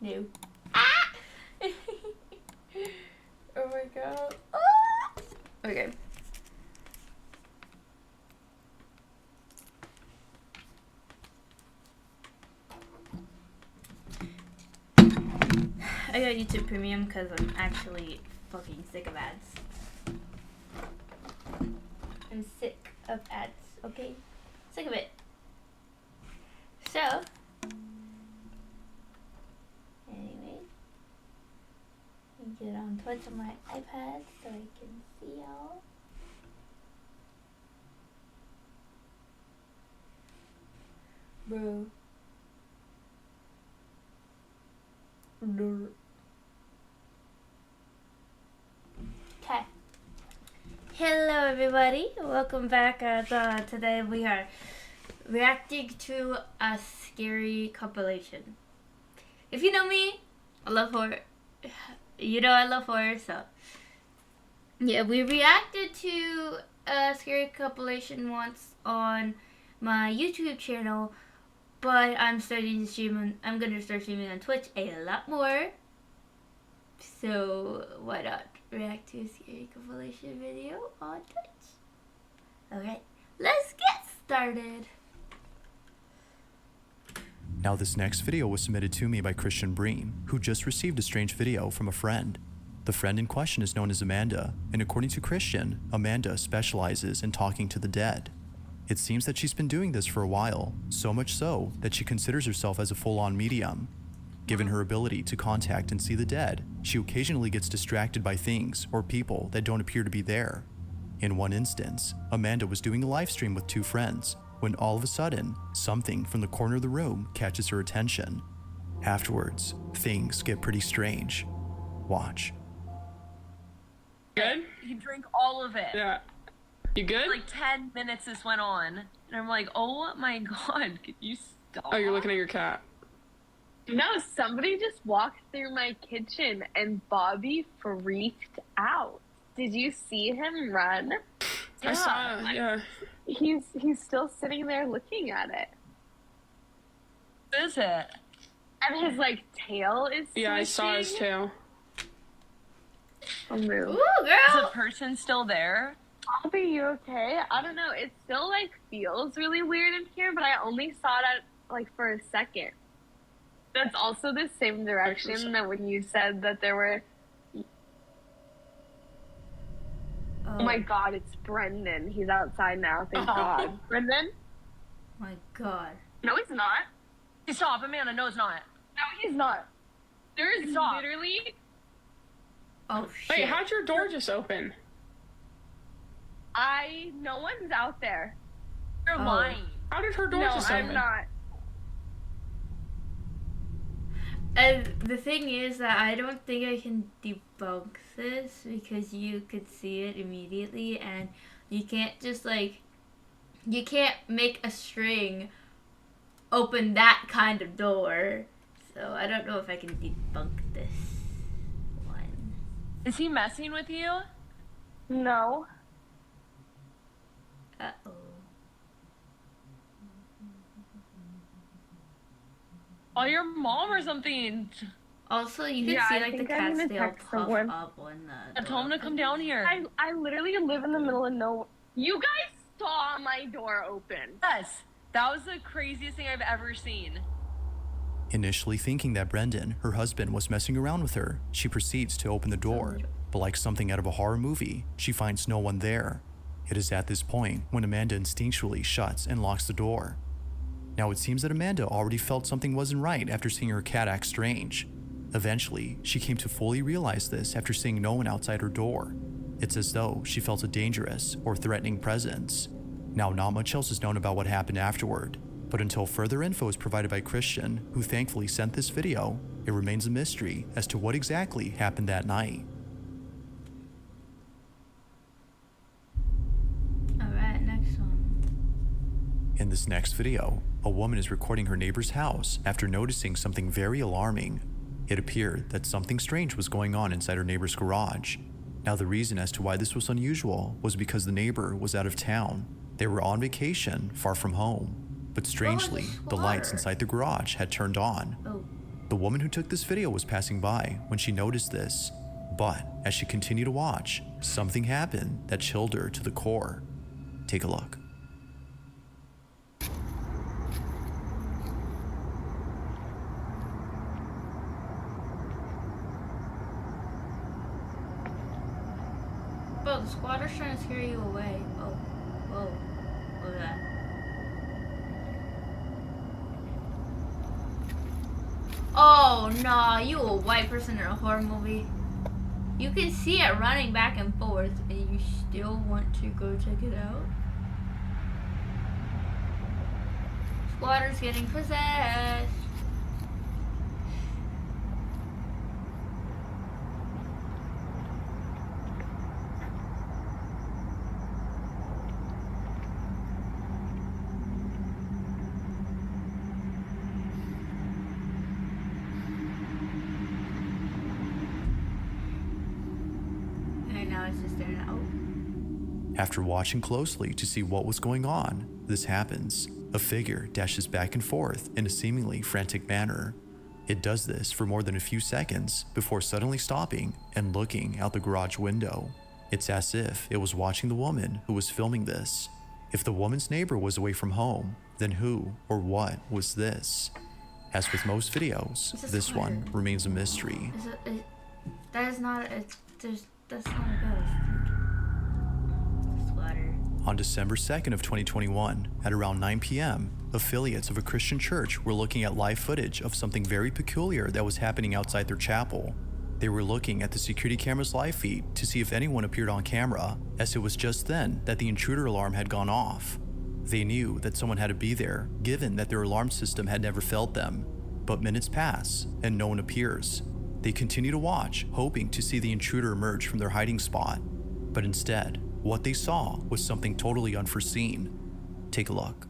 No. Ah! Oh my god. Ah! Okay. I got YouTube Premium because I'm actually fucking sick of ads. I'm sick of ads, okay? Sick of it. So, anyway, I get on Twitch on my iPad so I can see y'all. Bro. Okay. Hello everybody, welcome back. Today we are reacting to a scary compilation. If you know me, I love horror. You know I love horror, so yeah, we reacted to a scary compilation once on my YouTube channel, but I'm gonna start streaming on Twitch a lot more. So why not react to a scary compilation video on Twitch? Alright, let's get started. Now this next video was submitted to me by Christian Bream, who just received a strange video from a friend. The friend in question is known as Amanda, and according to Christian, Amanda specializes in talking to the dead. It seems that she's been doing this for a while, so much so that she considers herself as a full-on medium. Given her ability to contact and see the dead, she occasionally gets distracted by things or people that don't appear to be there. In one instance, Amanda was doing a live stream with two friends when all of a sudden, something from the corner of the room catches her attention. Afterwards, things get pretty strange. Watch. Good? He drank all of it. Yeah. You good? Like 10 minutes this went on. And I'm like, oh my god, could you stop? Oh, you're looking at your cat. No, somebody just walked through my kitchen and Bobby freaked out. Did you see him run? I saw, yeah. He's still sitting there looking at it. What is it? And his like tail is Yeah, I saw his swishing. tail. I'll move. Ooh, Is the girl! person still there? Bobby, you okay? I don't know. It still like feels really weird in here, but I only saw it like for a second. That's also the same direction that when you said that there were. Oh my god, it's Brendan. He's outside now, thank God. Brendan? My god. No, he's not. Hey, stop, Amanda. No, it's not. No, he's not. There's Stop. literally. Oh shit. Wait, how'd your door just open? No one's out there. You're Oh. lying. How did her door No, just I'm open? not. And the thing is that I don't think I can debunk this because you could see it immediately and you can't just like, you can't make a string open that kind of door. So I don't know if I can debunk this one. Is he messing with you? No. Uh-oh. Oh, your mom or something. Also, you can Yeah, see I like the think I'm cat's gonna tail text puff someone. up when the I told him to come down here. I literally live in the middle of nowhere. You guys saw my door open. Yes. That was the craziest thing I've ever seen. Initially thinking that Brendan, her husband, was messing around with her, she proceeds to open the door. But like something out of a horror movie, she finds no one there. It is at this point when Amanda instinctually shuts and locks the door. Now it seems that Amanda already felt something wasn't right after seeing her cat act strange. Eventually, she came to fully realize this after seeing no one outside her door. It's as though she felt a dangerous or threatening presence. Now, not much else is known about what happened afterward, but until further info is provided by Christian, who thankfully sent this video, it remains a mystery as to what exactly happened that night. Alright, next one. In this next video, a woman is recording her neighbor's house after noticing something very alarming. It appeared that something strange was going on inside her neighbor's garage. Now the reason as to why this was unusual was because the neighbor was out of town. They were on vacation, far from home. But strangely, the lights inside the garage had turned on. Oh. The woman who took this video was passing by when she noticed this, but as she continued to watch, something happened that chilled her to the core. Take a look. Bro, the squatter's trying to scare you away. Oh, whoa. What was that? Oh, no, you a white person in a horror movie. You can see it running back and forth, and you still want to go check it out? Squatter's getting possessed. It's just there now. After watching closely to see what was going on, this happens. A figure dashes back and forth in a seemingly frantic manner. It does this for more than a few seconds before suddenly stopping and looking out the garage window. It's as if it was watching the woman who was filming this. If the woman's neighbor was away from home, then who or what was this? As with most videos, this one remains a mystery. That's not a ghost. Squatter. On December 2nd of 2021, at around 9 p.m., affiliates of a Christian church were looking at live footage of something very peculiar that was happening outside their chapel. They were looking at the security camera's live feed to see if anyone appeared on camera, as it was just then that the intruder alarm had gone off. They knew that someone had to be there, given that their alarm system had never failed them. But minutes pass, and no one appears. They continue to watch, hoping to see the intruder emerge from their hiding spot. But instead, what they saw was something totally unforeseen. Take a look.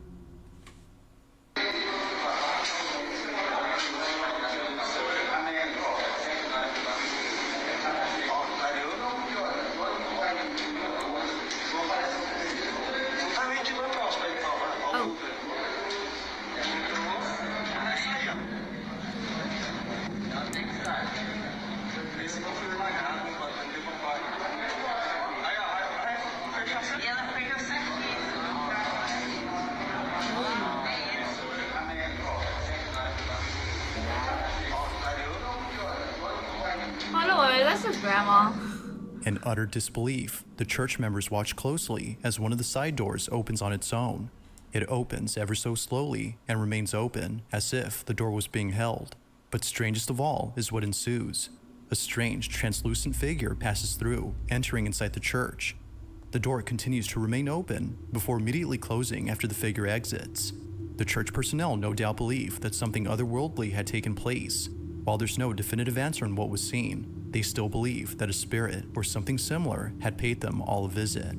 Oh, no worry, that's his grandma. In utter disbelief, the church members watch closely as one of the side doors opens on its own. It opens ever so slowly and remains open, as if the door was being held. But strangest of all is what ensues. A strange, translucent figure passes through, entering inside the church. The door continues to remain open before immediately closing after the figure exits. The church personnel no doubt believe that something otherworldly had taken place. While there's no definitive answer on what was seen, they still believe that a spirit or something similar had paid them all a visit.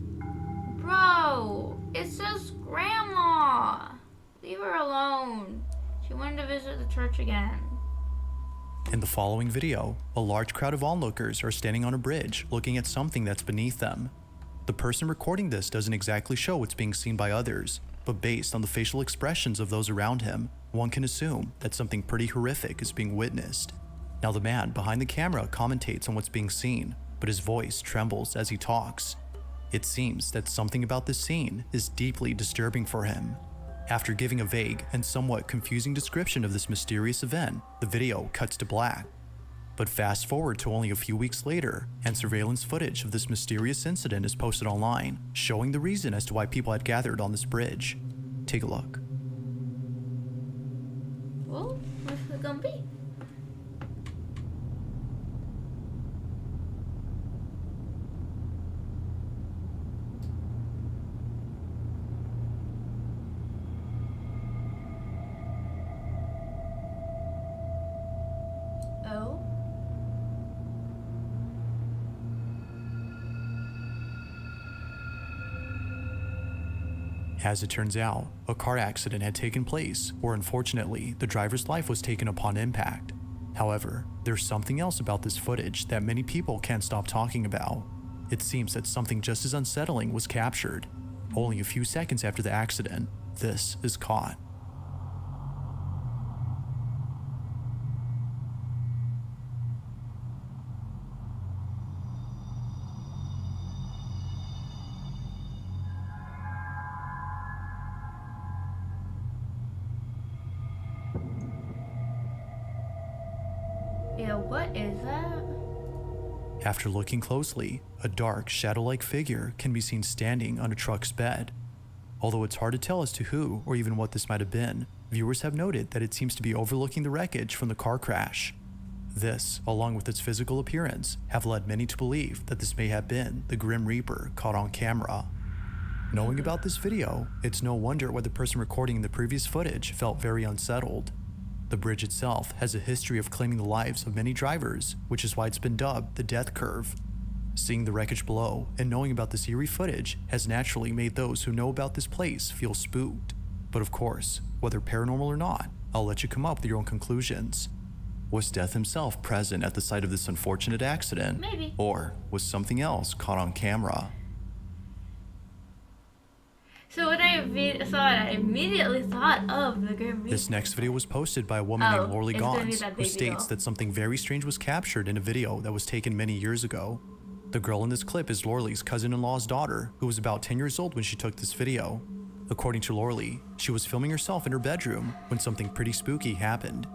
Bro, it's just grandma. Leave her alone. She wanted to visit the church again. In the following video, a large crowd of onlookers are standing on a bridge looking at something that's beneath them. The person recording this doesn't exactly show what's being seen by others, but based on the facial expressions of those around him, one can assume that something pretty horrific is being witnessed. Now the man behind the camera commentates on what's being seen, but his voice trembles as he talks. It seems that something about this scene is deeply disturbing for him. After giving a vague and somewhat confusing description of this mysterious event, the video cuts to black. But fast forward to only a few weeks later, and surveillance footage of this mysterious incident is posted online, showing the reason as to why people had gathered on this bridge. Take a look. Well, what's it gonna be? Oh? As it turns out, a car accident had taken place, or unfortunately, the driver's life was taken upon impact. However, there's something else about this footage that many people can't stop talking about. It seems that something just as unsettling was captured. Only a few seconds after the accident, this is caught. Yeah, what is that? After looking closely, a dark, shadow-like figure can be seen standing on a truck's bed. Although it's hard to tell as to who or even what this might have been, viewers have noted that it seems to be overlooking the wreckage from the car crash. This, along with its physical appearance, have led many to believe that this may have been the Grim Reaper caught on camera. Knowing about this video, it's no wonder why the person recording the previous footage felt very unsettled. The bridge itself has a history of claiming the lives of many drivers, which is why it's been dubbed the death curve. Seeing the wreckage below and knowing about this eerie footage has naturally made those who know about this place feel spooked. But of course, whether paranormal or not, I'll let you come up with your own conclusions. Was Death himself present at the site of this unfortunate accident? Maybe. Or was something else caught on camera? So when I saw it, I immediately thought of the Grim Reaper. This next video was posted by a woman named Lorley it's gonna be Gons, that who baby states doll. that something very strange was captured in a video that was taken many years ago. The girl in this clip is Lorley's cousin-in-law's daughter, who was about 10 years old when she took this video. According to Lorley, she was filming herself in her bedroom when something pretty spooky happened.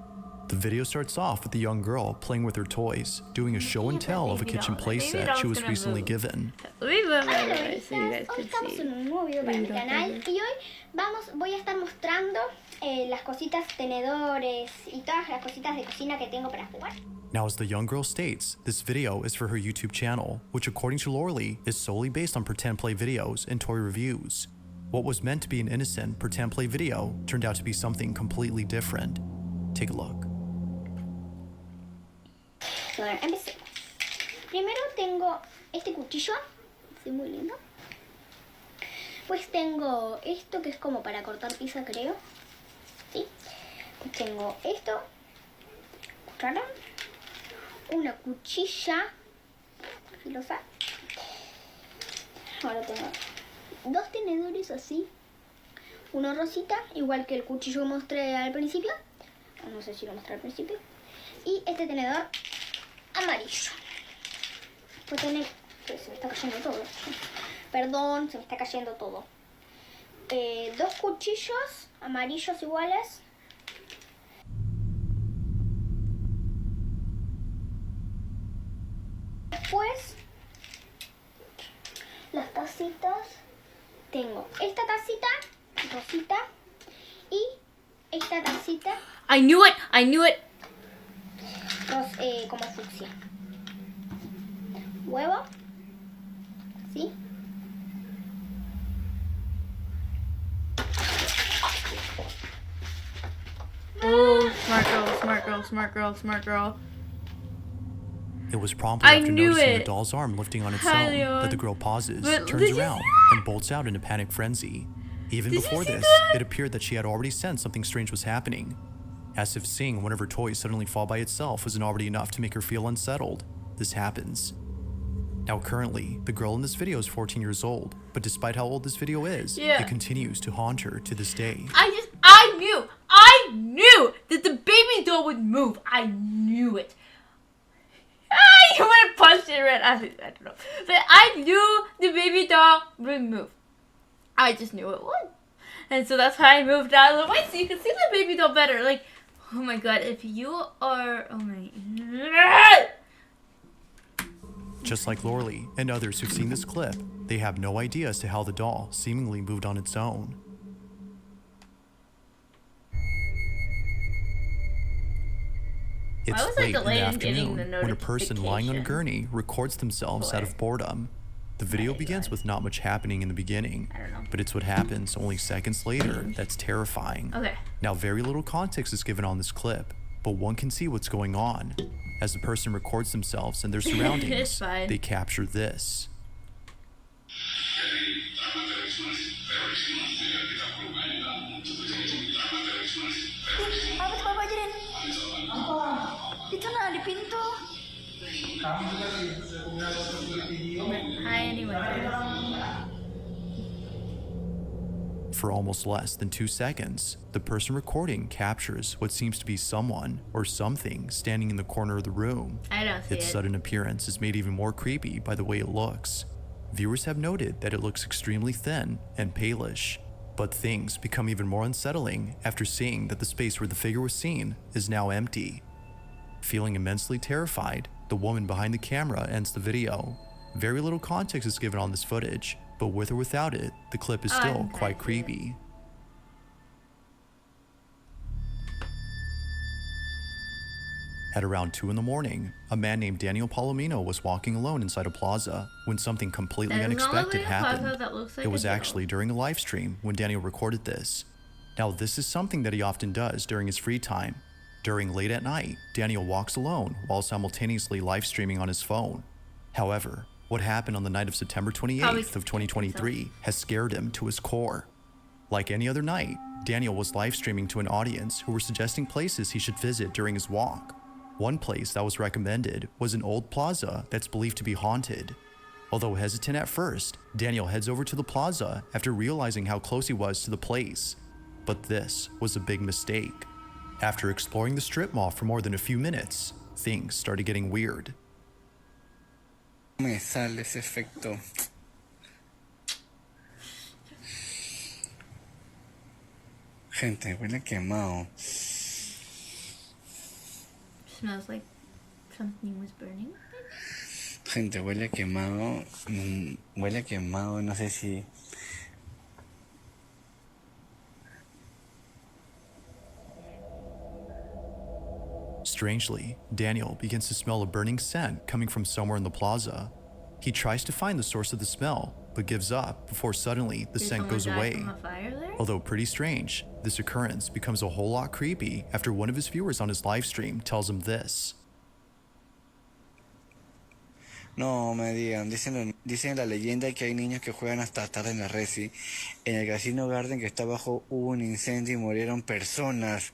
The video starts off with the young girl playing with her toys, doing a show and tell of a baby kitchen doll. That baby playset doll's she was gonna recently move. given. Let me move Hola my voice so you guys novitas, hoy can estamos see. en un nuevo video para mi canal y hoy voy a estar mostrando las cositas, tenedores y todas las cositas de cocina que tengo para jugar. Now, as the young girl states, this video is for her YouTube channel, which according to Lorley is solely based on pretend play videos and toy reviews. What was meant to be an innocent pretend play video turned out to be something completely different. Take a look. Bueno, empecemos. Primero tengo este cuchillo, es muy lindo. Pues tengo esto que es como para cortar pizza, creo. ¿Sí? Pues tengo esto, cuchara, una cuchilla filosa. Ahora tengo dos tenedores así. Uno rosita, igual que el cuchillo que mostré al principio. No sé si lo mostré al principio. Y este tenedor amarillo. Pues tener... Se me está cayendo todo. Perdón, se me está cayendo todo. Dos cuchillos amarillos iguales. Después, las tacitas. Tengo esta tacita, rosita, y esta tacita, I knew it! I knew it! como fucsia. Huevo, ¿sí? Oh, smart girl, smart girl, smart girl, smart girl. It was promptly I after knew noticing it. the doll's arm lifting on its Hi, own Leon. that the girl pauses, But turns did you around, see that? and bolts out in a panic frenzy. Even Did you before see this, that? it appeared that she had already sensed something strange was happening. As if seeing one of her toys suddenly fall by itself wasn't already enough to make her feel unsettled, this happens. Now currently, the girl in this video is 14 years old, but despite how old this video is, Yeah. it continues to haunt her to this day. I knew that the baby doll would move. I knew it. Ah, you would have punched it right. I don't know. But I knew the baby doll would move. I just knew it would. And so that's why I moved out of the way so you can see the baby doll better. Like, oh my god, if you are, oh my, Just like Lorley and others who've seen this clip, they have no idea as to how the doll seemingly moved on its own. It's was I late in the delayed in getting afternoon the when a person lying on a notification? gurney records themselves out of boredom. The video begins with not much happening in the beginning, I don't know. but it's what happens only seconds later that's terrifying. Okay. Now, very little context is given on this clip, but one can see what's going on. As the person records themselves and their surroundings, fine. they capture this. Apa tuh Bapak ajarin? Itu nah di pintu. Hi, anyway. For almost less than 2 seconds, the person recording captures what seems to be someone or something standing in the corner of the room. I don't see Its it. sudden appearance is made even more creepy by the way it looks. Viewers have noted that it looks extremely thin and palish, but things become even more unsettling after seeing that the space where the figure was seen is now empty. Feeling immensely terrified, the woman behind the camera ends the video. Very little context is given on this footage, but with or without it, the clip is still quite creepy. At around 2 in the morning, a man named Daniel Palomino was walking alone inside a plaza when something completely unexpected happened. It was actually during a live stream when Daniel recorded this. Now, this is something that he often does during his free time. During late at night, Daniel walks alone while simultaneously live streaming on his phone. However, what happened on the night of September 28th of 2023 has scared him to his core. Like any other night, Daniel was live streaming to an audience who were suggesting places he should visit during his walk. One place that was recommended was an old plaza that's believed to be haunted. Although hesitant at first, Daniel heads over to the plaza after realizing how close he was to the place. But this was a big mistake. After exploring the strip mall for more than a few minutes, things started getting weird. Me sale ese efecto. Gente, huele quemado. Smells like something was burning. Gente, huele quemado. Huele quemado, no sé si... Strangely, Daniel begins to smell a burning scent coming from somewhere in the plaza. He tries to find the source of the smell, but gives up before suddenly the scent goes away. Although pretty strange, this occurrence becomes a whole lot creepy after one of his viewers on his live stream tells him this. No me digan, dicen la leyenda que hay niños que juegan hasta tarde en la Resi. En el Casino Garden que está abajo hubo un incendio y murieron personas.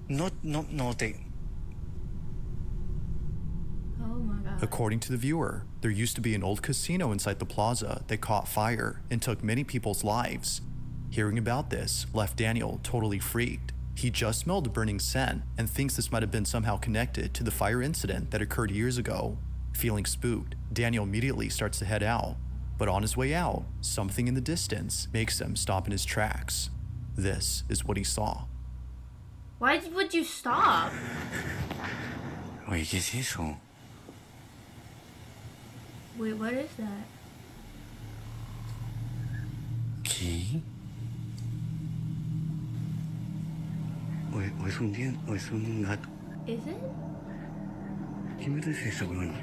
No te... Oh my god. According to the viewer, there used to be an old casino inside the plaza that caught fire and took many people's lives. Hearing about this left Daniel totally freaked. He just smelled a burning scent and thinks this might have been somehow connected to the fire incident that occurred years ago. Feeling spooked, Daniel immediately starts to head out. But on his way out, something in the distance makes him stop in his tracks. This is what he saw. Why would you stop? Oye, ¿qué es eso? Wait, what is that? ¿Qué? ¿O es un diente? ¿O es un gato? Is it? ¿Qué mierda es eso, weón?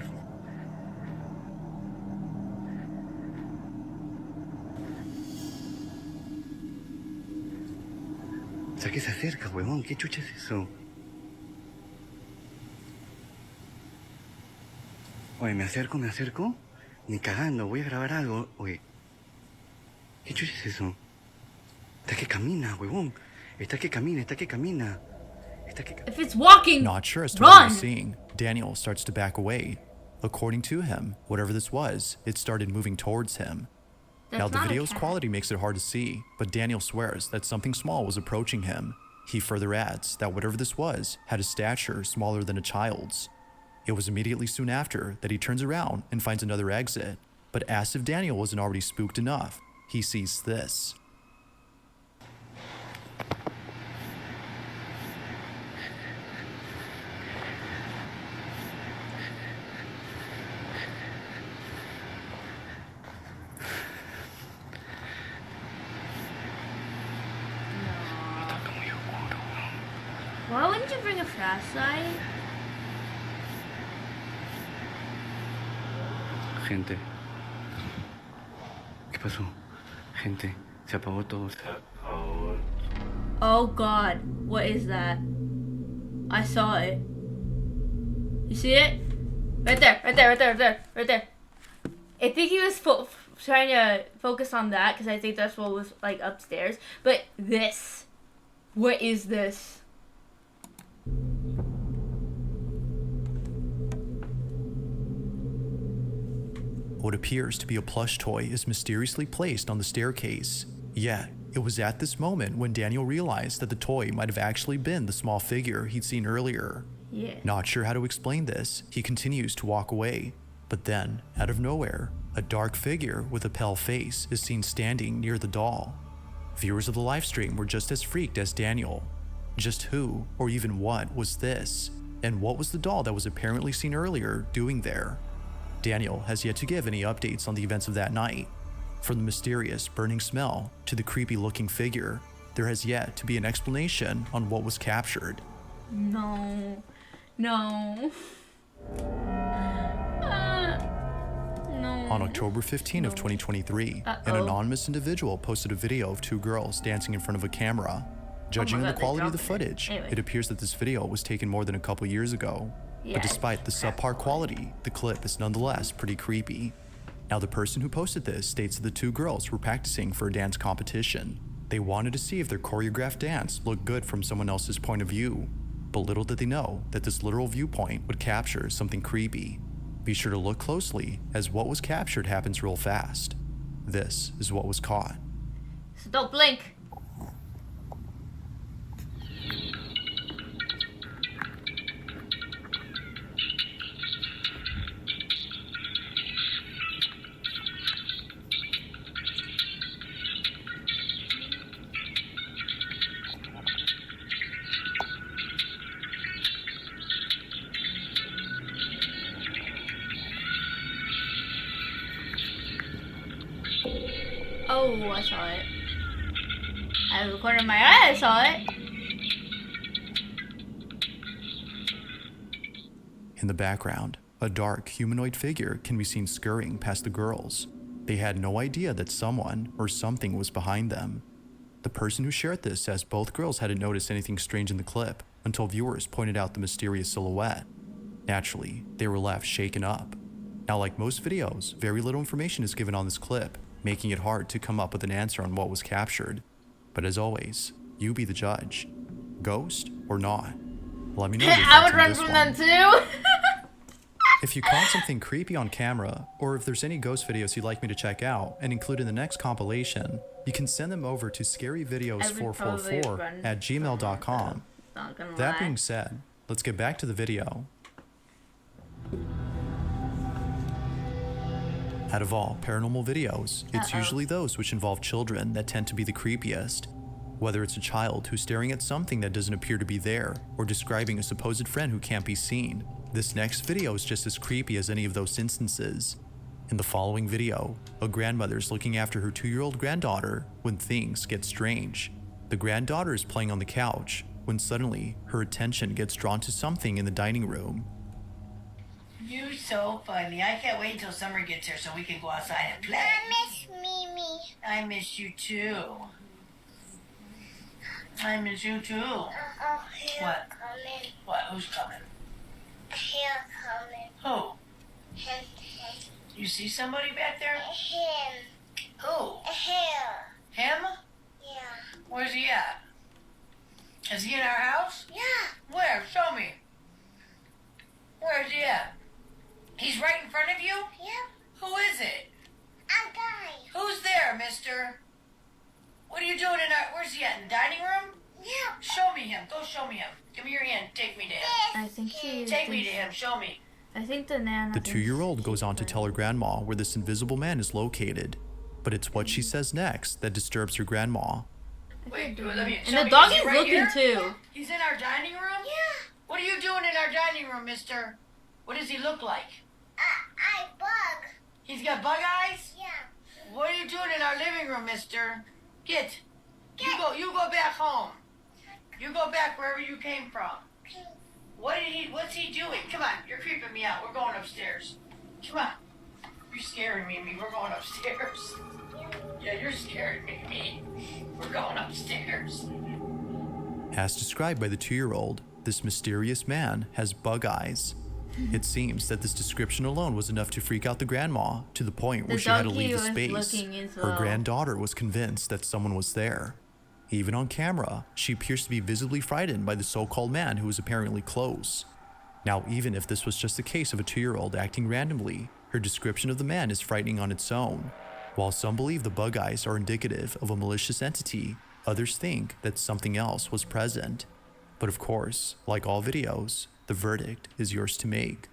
O sea, que se acerca, huevón. ¿Qué chucha es eso? Oye, ¿me acerco? Ni cagando, voy a grabar algo. Oye, ¿qué chucha es eso? Está que camina, huevón. Está que camina. If it's walking, Not sure as to what he run! was seeing, Daniel starts to back away. According to him, whatever this was, it started moving towards him. That's Now, the not a video's cat. quality makes it hard to see, but Daniel swears that something small was approaching him. He further adds that whatever this was had a stature smaller than a child's. It was immediately soon after that he turns around and finds another exit, but as if Daniel wasn't already spooked enough, he sees this. Why wouldn't you bring a flashlight? Gente. ¿Qué pasó? Gente, se apagó todo. Oh god, what is that? I saw it. You see it? Right there. I think he was trying to focus on that because I think that's what was like upstairs. But this, what is this? What appears to be a plush toy is mysteriously placed on the staircase. Yet, it was at this moment when Daniel realized that the toy might have actually been the small figure he'd seen earlier. Yeah. Not sure how to explain this, he continues to walk away. But then, out of nowhere, a dark figure with a pale face is seen standing near the doll. Viewers of the livestream were just as freaked as Daniel. Just who, or even what, was this? And what was the doll that was apparently seen earlier doing there? Daniel has yet to give any updates on the events of that night. From the mysterious burning smell to the creepy looking figure, there has yet to be an explanation on what was captured. No. No. No. On October 15 of 2023, an anonymous individual posted a video of 2 girls dancing in front of a camera. Judging on the God, they quality of the dropped it. footage, Anyway. it appears that this video was taken more than a couple years ago. Yeah, But despite the subpar quality, the clip is nonetheless pretty creepy. Now, the person who posted this states that the 2 girls were practicing for a dance competition. They wanted to see if their choreographed dance looked good from someone else's point of view. But little did they know that this literal viewpoint would capture something creepy. Be sure to look closely, as what was captured happens real fast. This is what was caught. So don't blink. Oh, I saw it. Out of the corner of my eye, I saw it. In the background, a dark humanoid figure can be seen scurrying past the girls. They had no idea that someone or something was behind them. The person who shared this says both girls hadn't noticed anything strange in the clip until viewers pointed out the mysterious silhouette. Naturally, they were left shaken up. Now, like most videos, very little information is given on this clip, making it hard to come up with an answer on what was captured. But as always, you be the judge. Ghost or not? Let me know your I thoughts would on run this from one. them too. If you caught something creepy on camera, or if there's any ghost videos you'd like me to check out and include in the next compilation, you can send them over to scaryvideos444 at gmail.com. Not gonna That lie. being said, let's get back to the video. Out of all paranormal videos, it's usually those which involve children that tend to be the creepiest. Whether it's a child who's staring at something that doesn't appear to be there, or describing a supposed friend who can't be seen, this next video is just as creepy as any of those instances. In the following video, a grandmother's looking after her 2-year-old granddaughter when things get strange. The granddaughter is playing on the couch when suddenly her attention gets drawn to something in the dining room. You're so funny. I can't wait until summer gets here so we can go outside and play. I miss Mimi. I miss you too. I miss you too. What? Coming. What? Who's coming? Here coming. Who? Him. You see somebody back there? Him. Who? Here. Him? Yeah. Where's he at? Is he in our house? Yeah. Where? Show me. Where is he at? He's right in front of you? Yeah. Who is it? A guy. Who's there, mister? What are you doing in our... Where's he at? In the dining room? Yeah. Show me him. Go show me him. Give me your hand. Take me to him. I think she. Take me to him. Show me. I think the Nana. The 2-year-old goes on to tell her grandma where this invisible man is located, but it's what she says next that disturbs her grandma. Wait, let me... And show the me. dog Is he is right looking here? too. He's in our dining room? Yeah. What are you doing in our dining room, mister? What does he look like? I bug. He's got bug eyes? Yeah. What are you doing in our living room, mister? Get. You go back home. You go back wherever you came from. What's he doing? Come on, you're creeping me out. We're going upstairs. Come on. You're scaring me, Mimi. We're going upstairs. Yeah, you're scaring me, Mimi. We're going upstairs. As described by the 2-year-old, this mysterious man has bug eyes. It seems that this description alone was enough to freak out the grandma to the point where The she had to donkey leave the was space. looking as Her well. granddaughter was convinced that someone was there. Even on camera, she appears to be visibly frightened by the so-called man who was apparently close. Now, even if this was just a case of a 2-year-old acting randomly, her description of the man is frightening on its own. While some believe the bug eyes are indicative of a malicious entity, others think that something else was present. But of course, like all videos, the verdict is yours to make.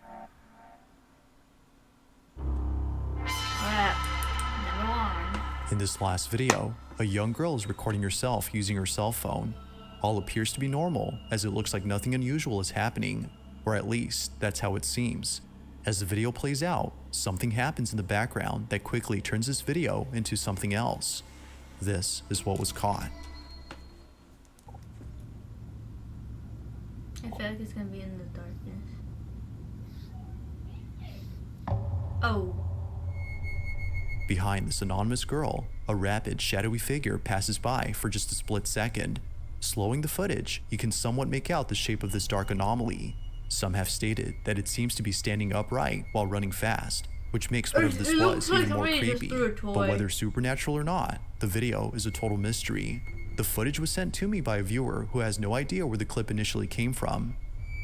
Yeah. Never won. In this last video, a young girl is recording herself using her cell phone. All appears to be normal, as it looks like nothing unusual is happening. or at least that's how it seems. As the video plays out, something happens in the background that quickly turns this video into something else. This is what was caught. I feel like it's gonna be in the darkness. Oh. Behind this anonymous girl, a rapid, shadowy figure passes by for just a split second. Slowing the footage, you can somewhat make out the shape of this dark anomaly. Some have stated that it seems to be standing upright while running fast, which makes whatever this was even more creepy. But whether supernatural or not, the video is a total mystery. The footage was sent to me by a viewer who has no idea where the clip initially came from.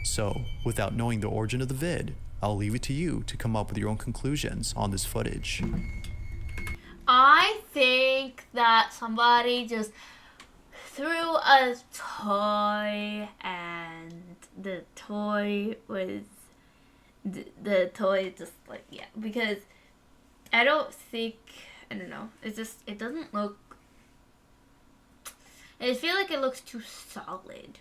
So, without knowing the origin of the vid, I'll leave it to you to come up with your own conclusions on this footage. I think that somebody just threw a toy and the toy was the toy just like, yeah, because I don't know, it doesn't look, I feel like it looks too solid,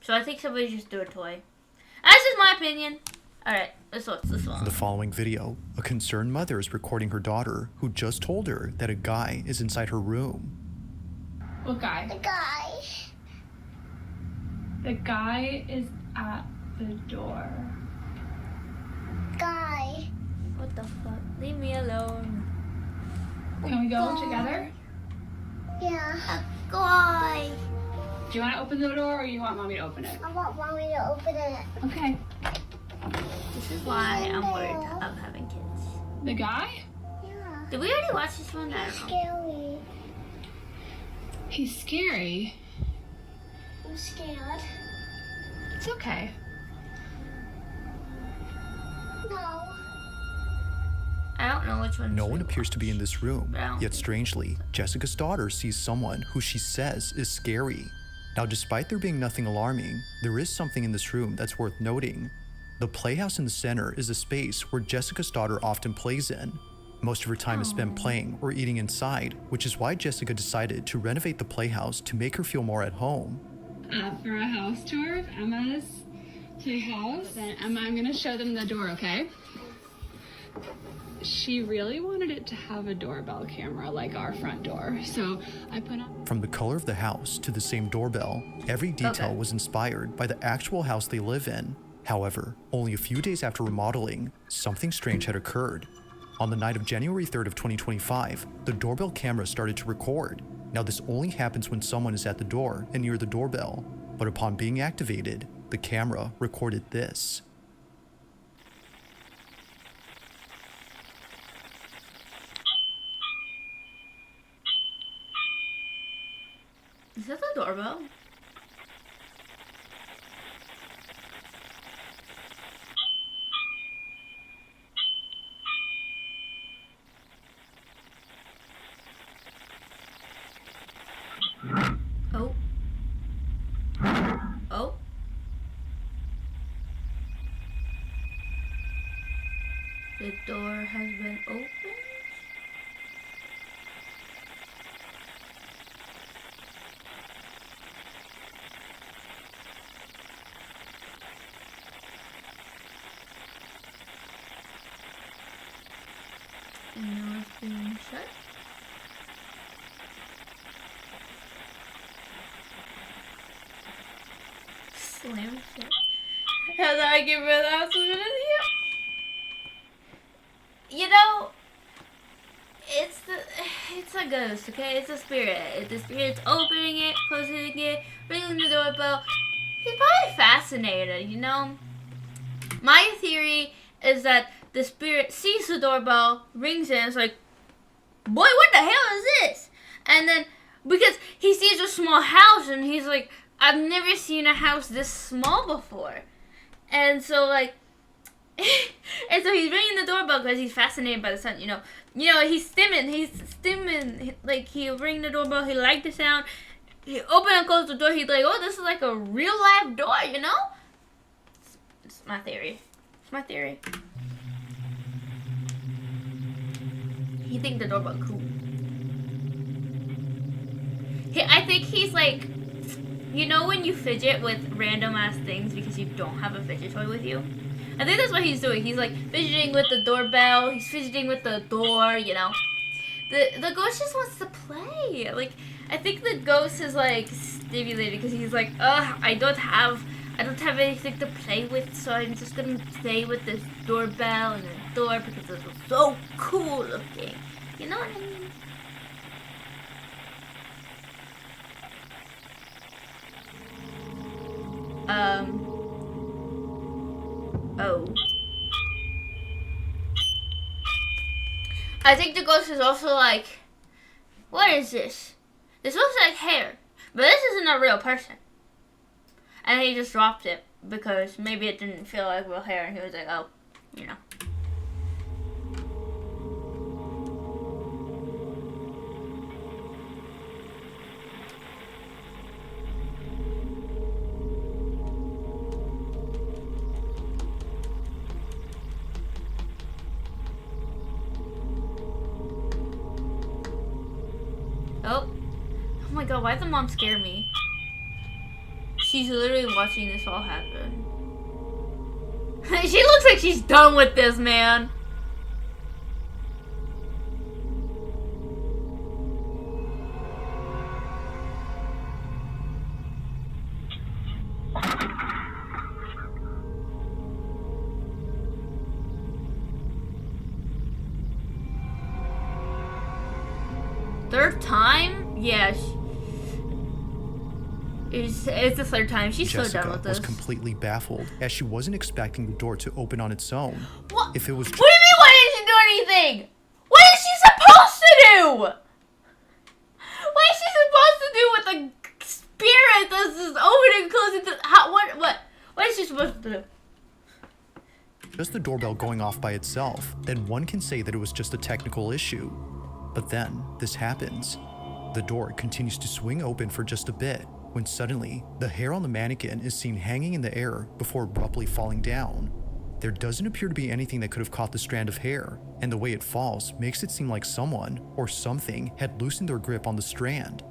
so I think somebody just threw a toy. That's just my opinion. Alright, let's watch this one. In the following video, a concerned mother is recording her daughter who just told her that a guy is inside her room. What guy? The guy. The guy is at the door. Guy. What the fuck? Leave me alone. Can we go together? Yeah. A guy. Do you want to open the door or you want mommy to open it? I want mommy to open it. Okay. This is why I'm worried of having kids. The guy? Yeah. Did we already watch this one? I don't know. Scary. He's scary. I'm scared. It's okay. No. I don't know which one. No one appears to be in this room, I don't yet think strangely, Jessica's daughter sees someone who she says is scary. Now, despite there being nothing alarming, there is something in this room that's worth noting. The playhouse in the center is a space where Jessica's daughter often plays in. Most of her time is spent playing or eating inside, which is why Jessica decided to renovate the playhouse to make her feel more at home. For a house tour of Emma's playhouse. Then Emma, I'm gonna show them the door, okay? She really wanted it to have a doorbell camera like our front door, so I put on... From the color of the house to the same doorbell, every detail was inspired by the actual house they live in. However, only a few days after remodeling, something strange had occurred. On the night of January 3rd of 2025, the doorbell camera started to record. Now, this only happens when someone is at the door and near the doorbell, but upon being activated, the camera recorded this. Is that the doorbell? Oh. Oh. The door has been opened. And now it's being shut. Slam shut. How do I get rid of the house of it here? You know, it's a ghost, okay? It's a spirit. The spirit's opening it, closing it, ringing the doorbell. He's probably fascinated, you know? My theory is that the spirit sees the doorbell, rings it, and it's like, boy, what the hell is this? And then, because he sees a small house, and he's like, I've never seen a house this small before. And so, like, and so he's ringing the doorbell because he's fascinated by the sound, you know, he's stimming, like, he'll ring the doorbell, he liked the sound, he open and close the door, he's like, oh, this is like a real live door, you know? It's my theory. It's my theory. He thinks the doorbell cool. I think he's like, you know when you fidget with random ass things because you don't have a fidget toy with you? I think that's what he's doing. He's like fidgeting with the doorbell. He's fidgeting with the door. You know, the ghost just wants to play. Like I think the ghost is like stimulated because he's like, ugh, I don't have anything to play with, so I'm just gonna play with this doorbell and the door because it's so cool looking. You know what I mean? Oh. I think the ghost is also like, what is this? This looks like hair, but this isn't a real person. And he just dropped it because maybe it didn't feel like real hair, and he was like, oh, you know. Oh my god, why did the mom scare me? She's literally watching this all happen. She looks like she's done with this, man. Third time? Yeah. It's the third time. She's so done with this. Jessica was completely baffled as she wasn't expecting the door to open on its own. What? If it was What do you mean, why didn't she do anything? What is she supposed to do? What is she supposed to do with a spirit that's just opening and closing? What is she supposed to do? just the doorbell going off by itself, then one can say that it was just a technical issue. But then, this happens. The door continues to swing open for just a bit, when suddenly, the hair on the mannequin is seen hanging in the air before abruptly falling down. There doesn't appear to be anything that could have caught the strand of hair, and the way it falls makes it seem like someone, or something, had loosened their grip on the strand.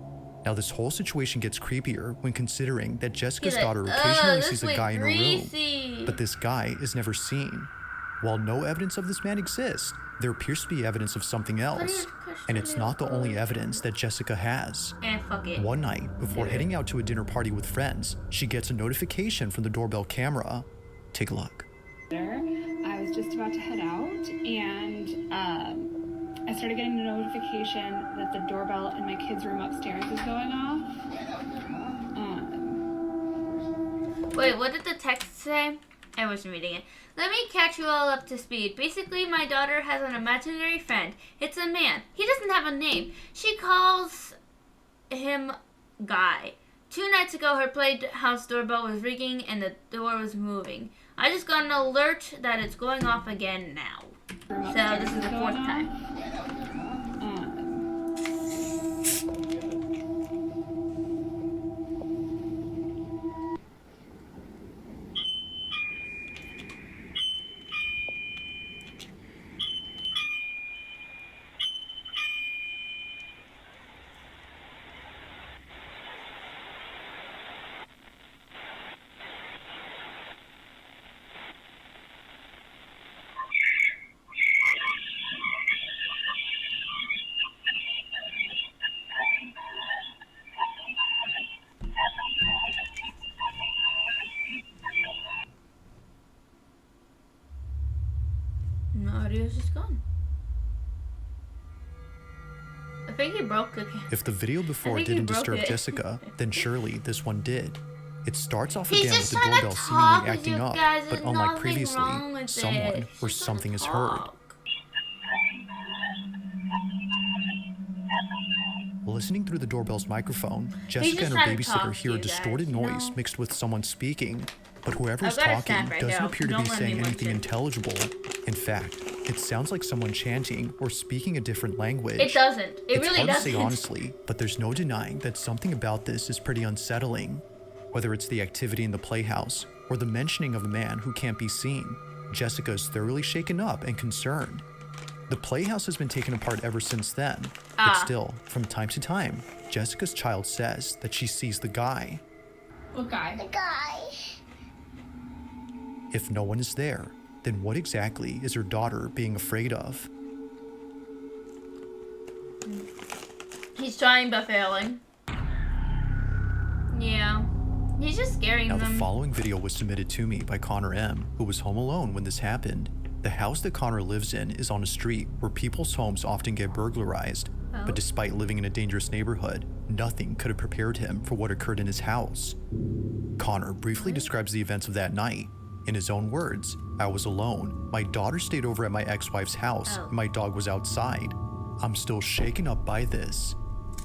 Now this whole situation gets creepier when considering that Jessica's daughter occasionally sees a guy in her room, but this guy is never seen. While no evidence of this man exists, there appears to be evidence of something else, and it's not the only evidence that Jessica has. One night, before heading out to a dinner party with friends, she gets a notification from the doorbell camera. Take a look. I was just about to head out, and I started getting a notification that the doorbell in my kids' room upstairs is going off. Wait, what did the text say? I wasn't reading it. Let me catch you all up to speed. Basically, my daughter has an imaginary friend. It's a man. He doesn't have a name. She calls him Guy. 2 nights ago, her playhouse doorbell was ringing and the door was moving. I just got an alert that it's going off again now. So this is the 4th time. The audio's just gone. I think he broke the camera. If the video before didn't disturb Jessica, then surely this one did. It starts off again with the doorbell seemingly acting up, but unlike previously, someone or something is heard. Listening through the doorbell's microphone, Jessica and her babysitter hear a distorted noise mixed with someone speaking, but whoever's talking doesn't appear to be saying anything intelligible. In fact, it sounds like someone chanting or speaking a different language. It doesn't. It really doesn't. It's hard to say honestly, but there's no denying that something about this is pretty unsettling. Whether it's the activity in the playhouse or the mentioning of a man who can't be seen, Jessica is thoroughly shaken up and concerned. The playhouse has been taken apart ever since then, but still, from time to time, Jessica's child says that she sees the guy. What guy? The guy. If no one is there, then what exactly is her daughter being afraid of? He's trying but failing. Yeah. He's just scaring Now, the them. following video was submitted to me by Connor M., who was home alone when this happened. The house that Connor lives in is on a street where people's homes often get burglarized. Oh. But despite living in a dangerous neighborhood, nothing could have prepared him for what occurred in his house. Connor briefly describes the events of that night. In his own words, "I was alone. My daughter stayed over at my ex-wife's house. Oh. And my dog was outside. I'm still shaken up by this."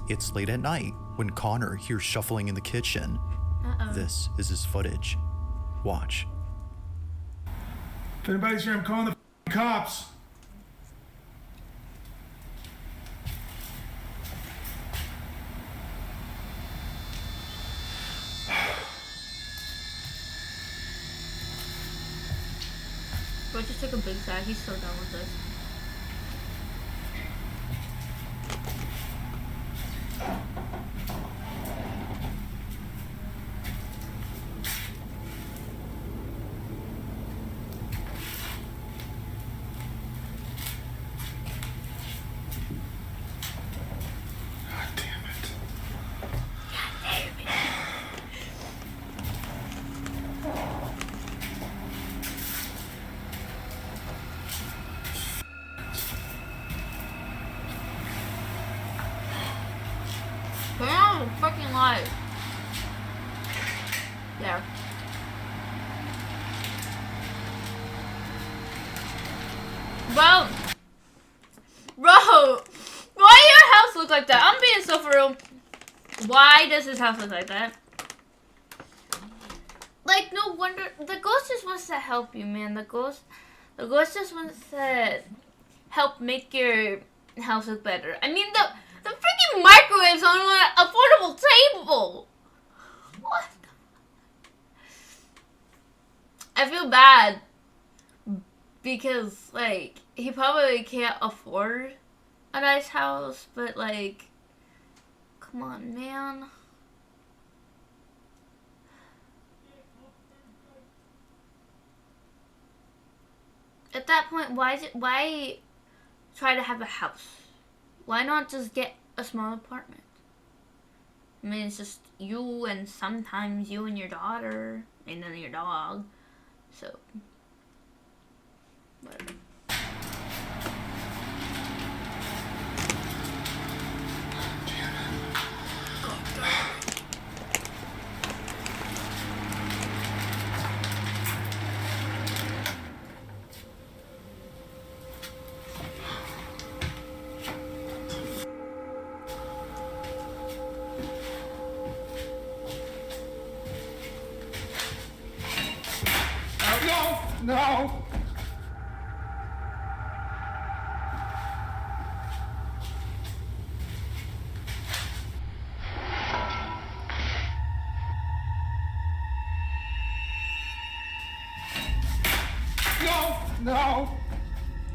It's late at night when Connor hears shuffling in the kitchen. Uh-oh. This is his footage. Watch. If anybody's here, I'm calling the cops. Bro just took a big sag. He's so done with this. God damn it. Turn on the fucking light. There. Bro, why your house look like that? I'm being so for real. Why does his house look like that? Like, no wonder the ghost just wants to help you, man. The ghost just wants to help make your house look better. I mean, the freaking microwave's on an affordable table. What? I feel bad because, like, he probably can't afford a nice house, but, like, come on, man. At that point, why try to have a house? Why not just get a small apartment? I mean, it's just you and sometimes you and your daughter and then your dog. So, whatever. No! No!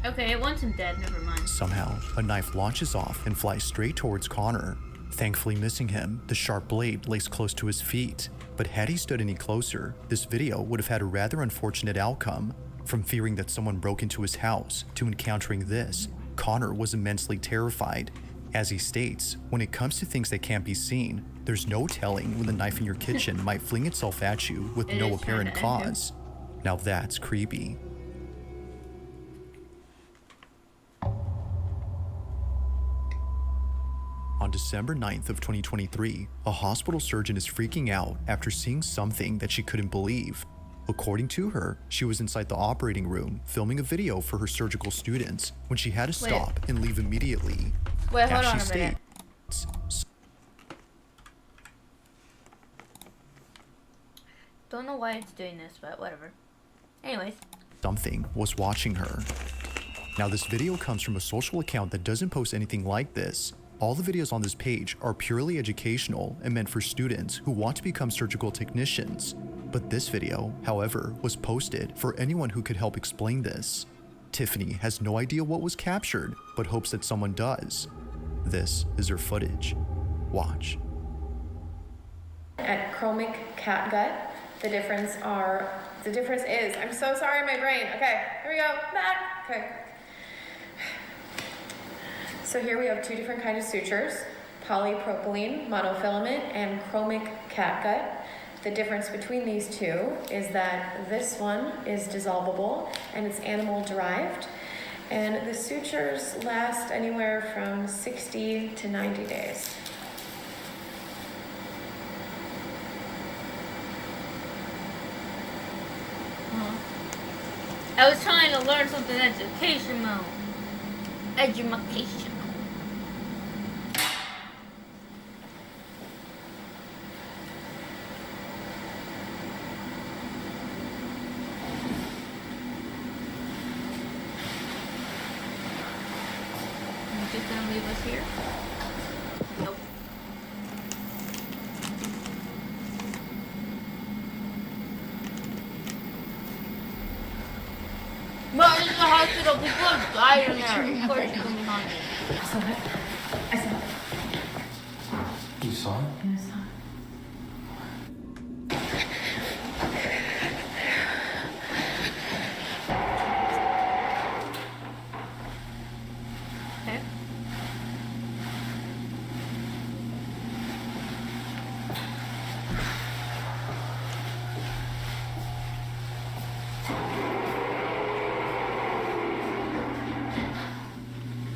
Okay, it wants him dead. Never mind. Somehow, a knife launches off and flies straight towards Connor. Thankfully missing him, the sharp blade lays close to his feet. But had he stood any closer, this video would have had a rather unfortunate outcome. From fearing that someone broke into his house to encountering this, Connor was immensely terrified. As he states, when it comes to things that can't be seen, there's no telling when the knife in your kitchen might fling itself at you with It no is trying apparent to end him. cause. Now that's creepy. On December 9th of 2023, a hospital surgeon is freaking out after seeing something that she couldn't believe. According to her, she was inside the operating room filming a video for her surgical students when she had to stop and leave immediately. Wait, hold As on she a minute. states, Don't know why it's doing this, but whatever. Anyways. something was watching her. Now this video comes from a social account that doesn't post anything like this. All the videos on this page are purely educational and meant for students who want to become surgical technicians. But this video, however, was posted for anyone who could help explain this. Tiffany has no idea what was captured, but hopes that someone does. This is her footage. Watch. At chromic catgut, the difference is, I'm so sorry, my brain. Okay, here we go, back. Okay. So here we have two different kinds of sutures, polypropylene monofilament and chromic catgut. The difference between these two is that this one is dissolvable and it's animal derived, and the sutures last anywhere from 60 to 90 days. I was trying to learn something educational. Educational. You're just gonna leave us here? Nope. But it's a hospital. People have died in there. Of course it's gonna be haunted. I saw it. You saw it? Yeah, I saw it. Okay.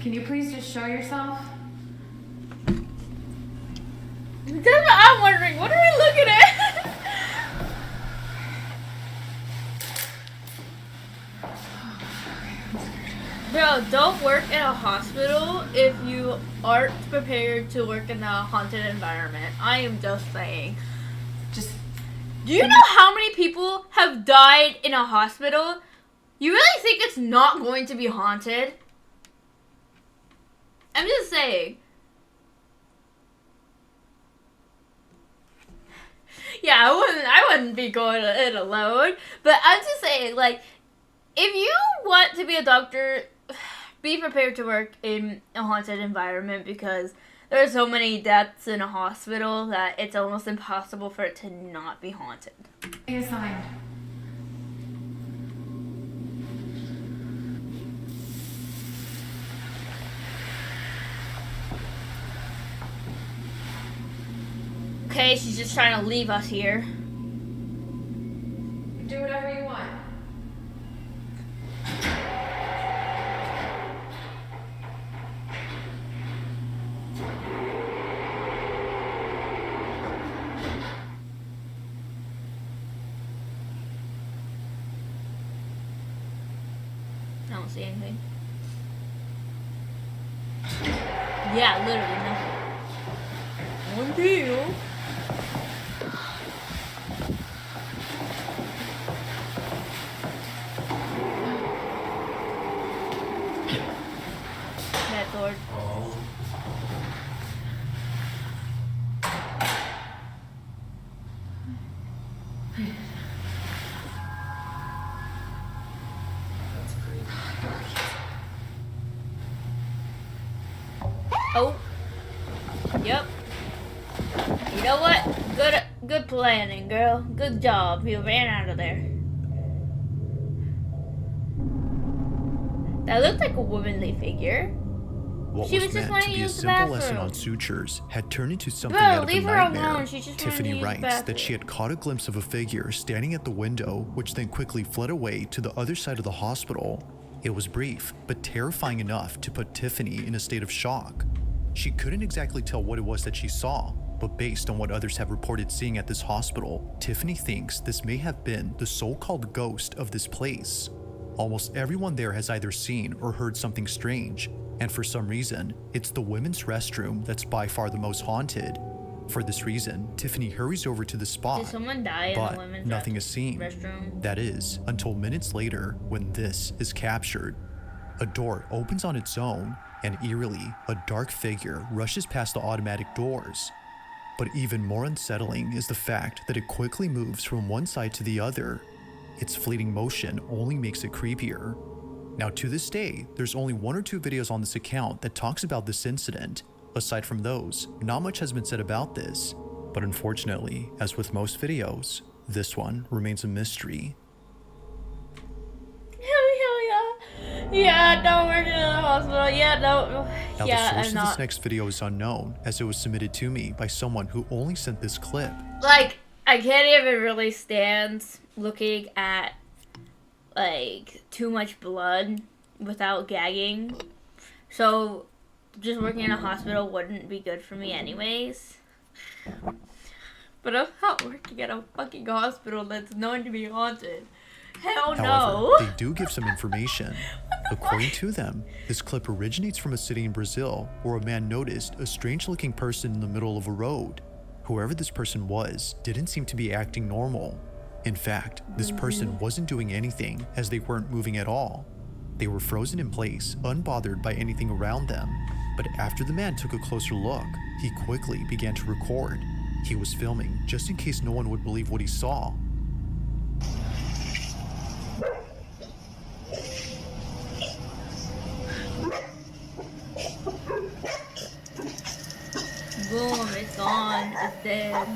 Can you please just show yourself? That's what I'm wondering. What are we looking at? Bro, don't work in a hospital if you aren't prepared to work in a haunted environment. I am just saying. Just. Do you know how many people have died in a hospital? You really think it's not going to be haunted? I'm just saying. Yeah, I wouldn't be going in alone. But I'm just saying, like, if you want to be a doctor, be prepared to work in a haunted environment, because there are so many deaths in a hospital that it's almost impossible for it to not be haunted. Make a sign. Okay, she's just trying to leave us here. Do whatever you want. I don't see anything. Yeah, literally nothing. One deal. That door. Oh. Yep. You know what? Good planning, girl. Good job. You ran out of there. That looked like a womanly figure. What She was was just meant wanting to to be a use the simple lesson bathroom. on sutures had turned into something Bro, out of a leave her nightmare. alone. She just wanted to Tiffany use the writes bathroom. that she had caught a glimpse of a figure standing at the window, which then quickly fled away to the other side of the hospital. It was brief, but terrifying enough to put Tiffany in a state of shock. She couldn't exactly tell what it was that she saw, but based on what others have reported seeing at this hospital, Tiffany thinks this may have been the so-called ghost of this place. Almost everyone there has either seen or heard something strange, and for some reason, it's the women's restroom that's by far the most haunted. For this reason, Tiffany hurries over to the spot, Did someone die in the but women's nothing is seen. restroom? That is, until minutes later when this is captured. A door opens on its own, and eerily, a dark figure rushes past the automatic doors. But even more unsettling is the fact that it quickly moves from one side to the other. Its fleeting motion only makes it creepier. Now to this day, there's only 1 or 2 videos on this account that talks about this incident. Aside from those, not much has been said about this. But unfortunately, as with most videos, this one remains a mystery. Yeah, don't work in the hospital. Yeah, no. Now Yeah, the source I'm of this not. next video is unknown, as it was submitted to me by someone who only sent this clip. Like, I can't even really stand looking at, like, too much blood without gagging. So, just working in a hospital wouldn't be good for me anyways. But I'm not working at a fucking hospital that's known to be haunted. Hell However, no. they do give some information. According to them, this clip originates from a city in Brazil where a man noticed a strange-looking person in the middle of a road. Whoever this person was didn't seem to be acting normal. In fact, this person wasn't doing anything, as they weren't moving at all. They were frozen in place, unbothered by anything around them. But after the man took a closer look, he quickly began to record. He was filming just in case no one would believe what he saw. Boom, it's gone. It's dead.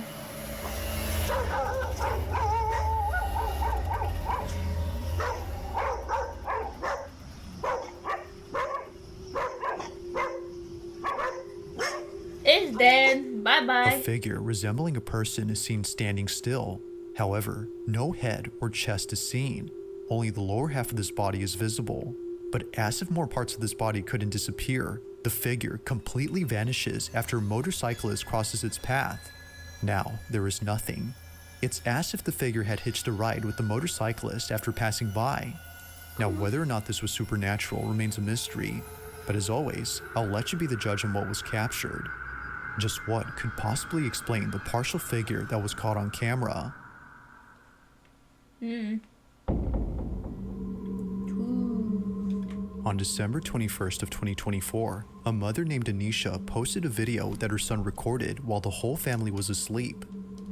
It's dead. Bye-bye. A figure resembling a person is seen standing still. However, no head or chest is seen. Only the lower half of this body is visible. But as if more parts of this body couldn't disappear, the figure completely vanishes after a motorcyclist crosses its path. Now, there is nothing. It's as if the figure had hitched a ride with the motorcyclist after passing by. Now, whether or not this was supernatural remains a mystery, but as always, I'll let you be the judge on what was captured. Just what could possibly explain the partial figure that was caught on camera? On December 21st of 2024, a mother named Anisha posted a video that her son recorded while the whole family was asleep.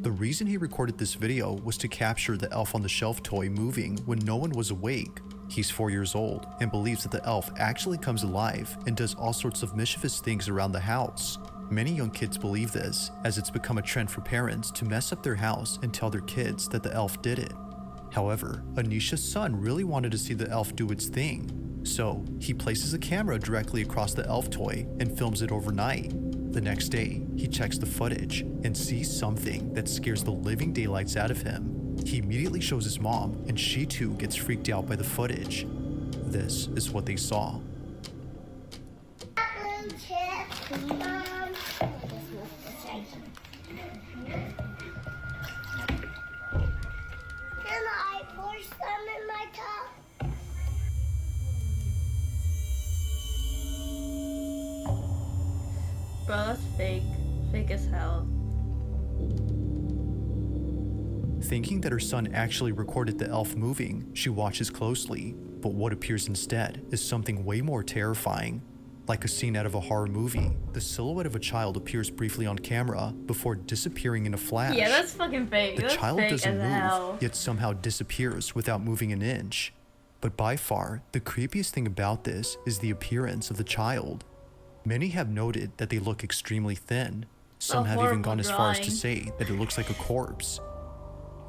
The reason he recorded this video was to capture the elf on the shelf toy moving when no one was awake. He's 4 years old and believes that the elf actually comes alive and does all sorts of mischievous things around the house. Many young kids believe this, as it's become a trend for parents to mess up their house and tell their kids that the elf did it. However, Anisha's son really wanted to see the elf do its thing, so he places a camera directly across the elf toy and films it overnight. The next day, he checks the footage and sees something that scares the living daylights out of him. He immediately shows his mom, and she too gets freaked out by the footage. This is what they saw. Bro, that's fake. Fake as hell. Thinking that her son actually recorded the elf moving, she watches closely, but what appears instead is something way more terrifying. Like a scene out of a horror movie, the silhouette of a child appears briefly on camera before disappearing in a flash. Yeah, that's fucking fake. The That's child fake doesn't as hell. move, yet somehow disappears without moving an inch. But by far, the creepiest thing about this is the appearance of the child. Many have noted that they look extremely thin. Some have even gone as far as to say that it looks like a corpse.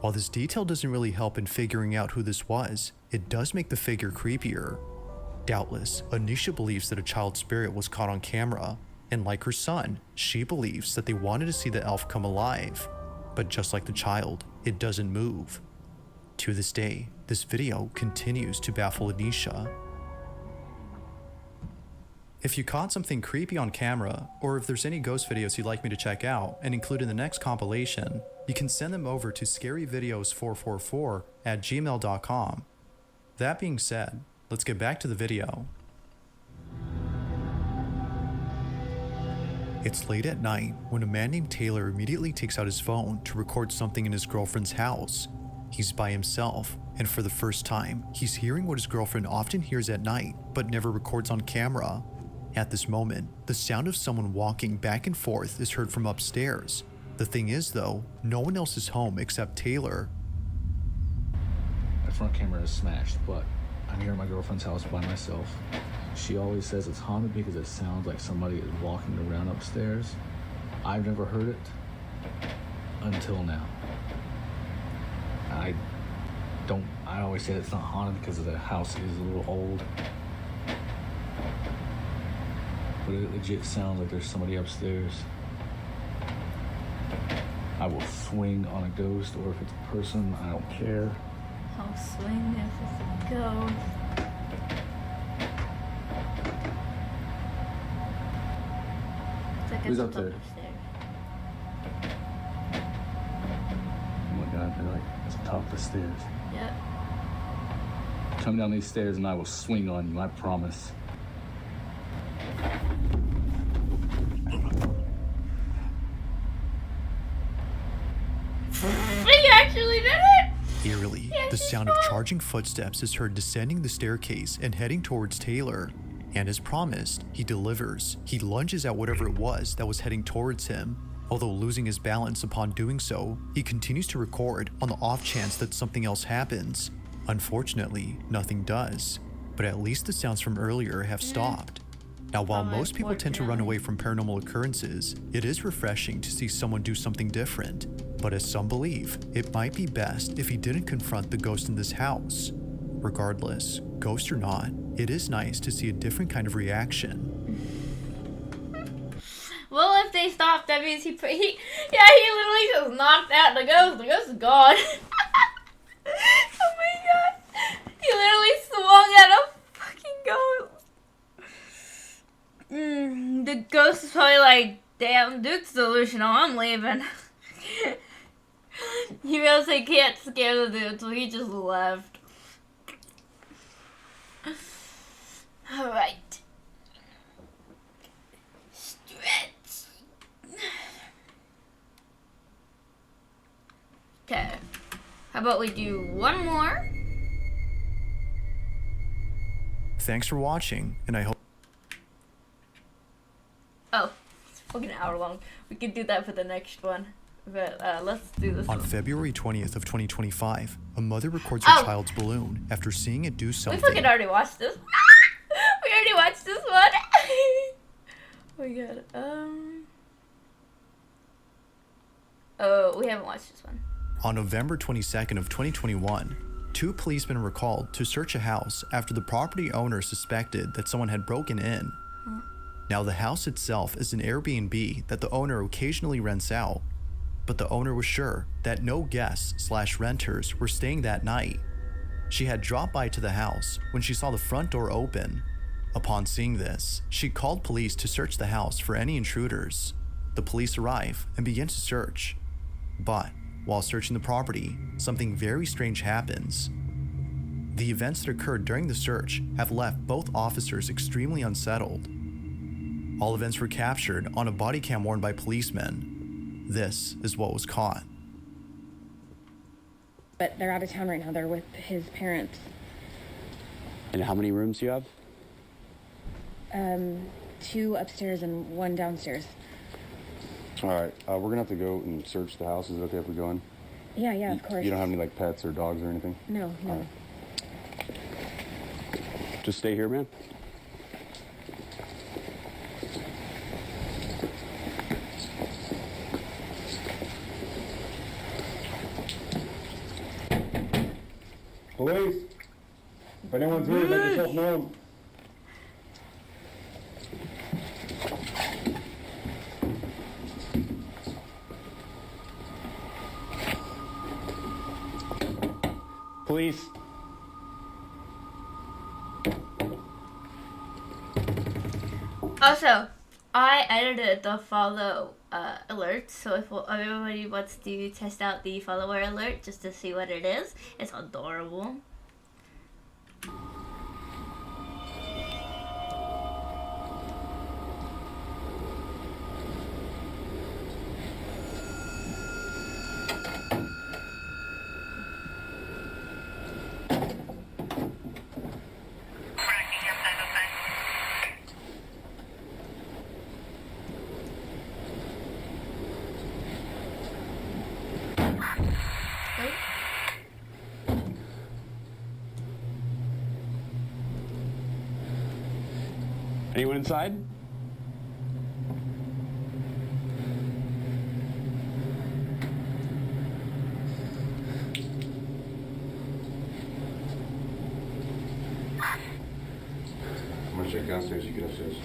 While this detail doesn't really help in figuring out who this was, it does make the figure creepier. Doubtless, Anisha believes that a child spirit was caught on camera, and like her son, she believes that they wanted to see the elf come alive. But just like the child, it doesn't move. To this day, this video continues to baffle Anisha. If you caught something creepy on camera, or if there's any ghost videos you'd like me to check out and include in the next compilation, you can send them over to scaryvideos444@gmail.com. That being said, let's get back to the video. It's late at night when a man named Taylor immediately takes out his phone to record something in his girlfriend's house. He's by himself, and for the first time, he's hearing what his girlfriend often hears at night but never records on camera. At this moment, the sound of someone walking back and forth is heard from upstairs. The thing is though, no one else is home except Taylor. My front camera is smashed, but I'm here at my girlfriend's house by myself. She always says it's haunted because it sounds like somebody is walking around upstairs. I've never heard it, until now. I always say it's not haunted because the house is a little old. But it legit sounds like there's somebody upstairs. I will swing on a ghost, or if it's a person, I don't care. I'll swing if it's a ghost. It's like Who's a up there? upstairs. Oh my god, they're like at the top of the stairs. Yep. Come down these stairs and I will swing on you, I promise. He actually did it! Eerily, the sound of charging footsteps is heard descending the staircase and heading towards Taylor. And as promised, he delivers. He lunges at whatever it was that was heading towards him. Although losing his balance upon doing so, he continues to record on the off chance that something else happens. Unfortunately, nothing does. But at least the sounds from earlier have stopped. Now, while most people tend to run away from paranormal occurrences, it is refreshing to see someone do something different. But as some believe, it might be best if he didn't confront the ghost in this house. Regardless, ghost or not, it is nice to see a different kind of reaction. Well, if they stopped, that means he literally just knocked out the ghost. The ghost is gone. Oh my god. He literally swung at a fucking ghost. The ghost is probably like, damn, dude's delusional, I'm leaving. He realized he can't scare the dude, so he just left. Alright. Stretch. Okay. How about we do one more? Thanks for watching, and I hope... Oh, it's fucking an hour long. We can do that for the next one. But let's do this On one. February 20th of 2025, a mother records her child's balloon after seeing it do We something. fucking already watched this. We already watched this one. Oh my god. Oh, we haven't watched this one. On November 22nd of 2021, 2 policemen were called to search a house after the property owner suspected that someone had broken in. Now, the house itself is an Airbnb that the owner occasionally rents out, but the owner was sure that no guests/renters were staying that night. She had dropped by to the house when she saw the front door open. Upon seeing this, she called police to search the house for any intruders. The police arrive and begin to search. But while searching the property, something very strange happens. The events that occurred during the search have left both officers extremely unsettled. All events were captured on a body cam worn by policemen. This is what was caught. But they're out of town right now. They're with his parents. And how many rooms do you have? 2 upstairs and 1 downstairs. All right, we're gonna have to go and search the house. Is it okay if we go in? Yeah, of course. You don't have any like pets or dogs or anything? No. Right. Just stay here, man. Police, if anyone's here, make yourself known. Police. Also, I edited the follow alert, so if everybody wants to test out the follower alert just to see what it is, it's adorable. Anyone inside? I'm gonna check downstairs, you get upstairs.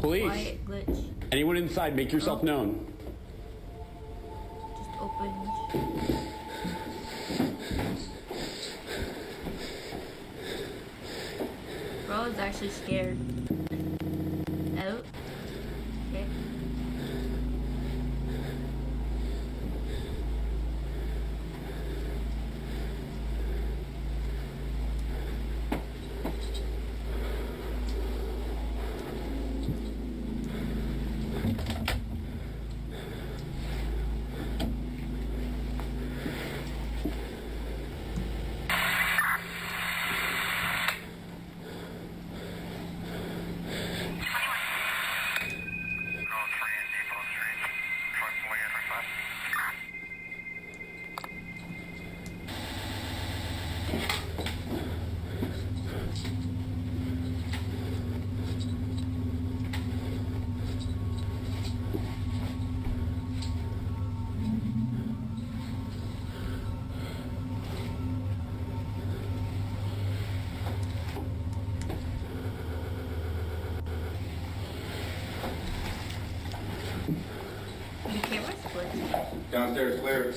Police. Quiet glitch. Anyone inside, make yourself known. Just open. Bro is actually scared. Oh. Okay. The camera's glitching. Downstairs, clear.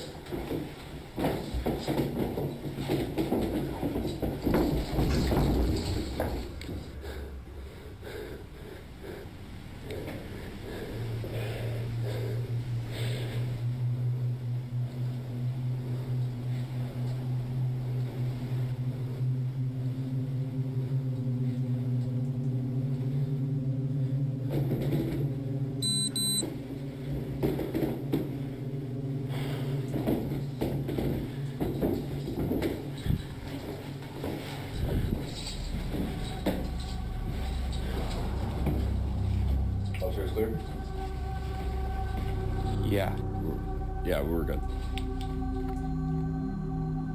Upstairs, clear. Yeah, we're good.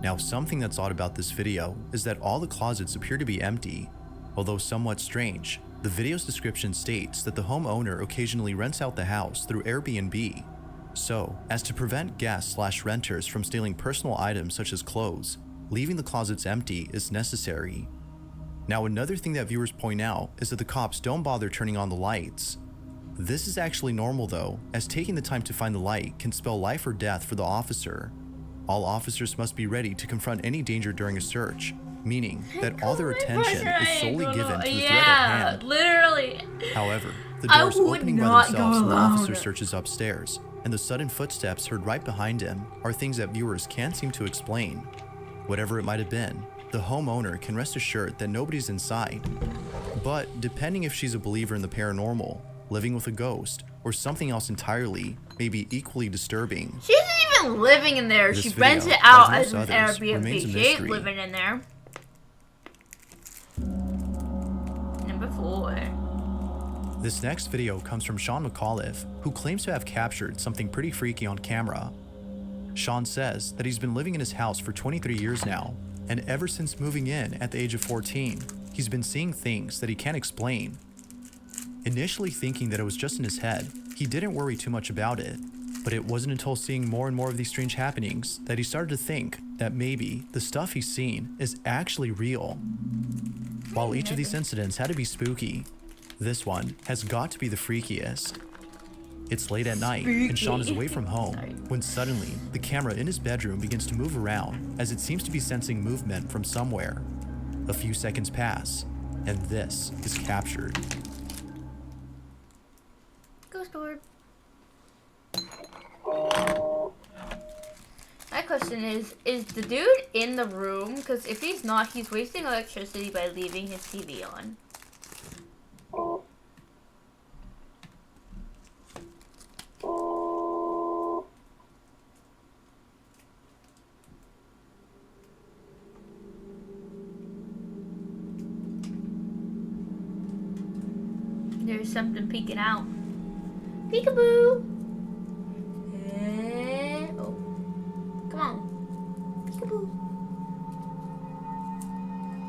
Now, something that's odd about this video is that all the closets appear to be empty. Although somewhat strange, the video's description states that the homeowner occasionally rents out the house through Airbnb. So, as to prevent guests/renters from stealing personal items such as clothes, leaving the closets empty is necessary. Now, another thing that viewers point out is that the cops don't bother turning on the lights. This is actually normal though, as taking the time to find the light can spell life or death for the officer. All officers must be ready to confront any danger during a search, meaning that all their attention is solely given to the threat at hand. Literally. However, the I doors would opening by not themselves go when the alone. officer searches upstairs, and the sudden footsteps heard right behind him are things that viewers can't seem to explain. Whatever it might have been, the homeowner can rest assured that nobody's inside. But depending if she's a believer in the paranormal, living with a ghost, or something else entirely may be equally disturbing. She isn't even living in there. This She video, rents it out like as most an others, Airbnb. remains a She ain't mystery. living in there. Number 4. This next video comes from Sean McAuliffe, who claims to have captured something pretty freaky on camera. Sean says that he's been living in his house for 23 years now, and ever since moving in at the age of 14, he's been seeing things that he can't explain. Initially thinking that it was just in his head, he didn't worry too much about it, but it wasn't until seeing more and more of these strange happenings that he started to think that maybe the stuff he's seen is actually real. While each of these incidents had to be spooky, this one has got to be the freakiest. It's late at night, and Sean is away from home, when suddenly the camera in his bedroom begins to move around as it seems to be sensing movement from somewhere. A few seconds pass, and this is captured. Ghost orb. My question is the dude in the room? Because if he's not, he's wasting electricity by leaving his TV on. There's something peeking out. Peekaboo! Oh. Come on. Peekaboo.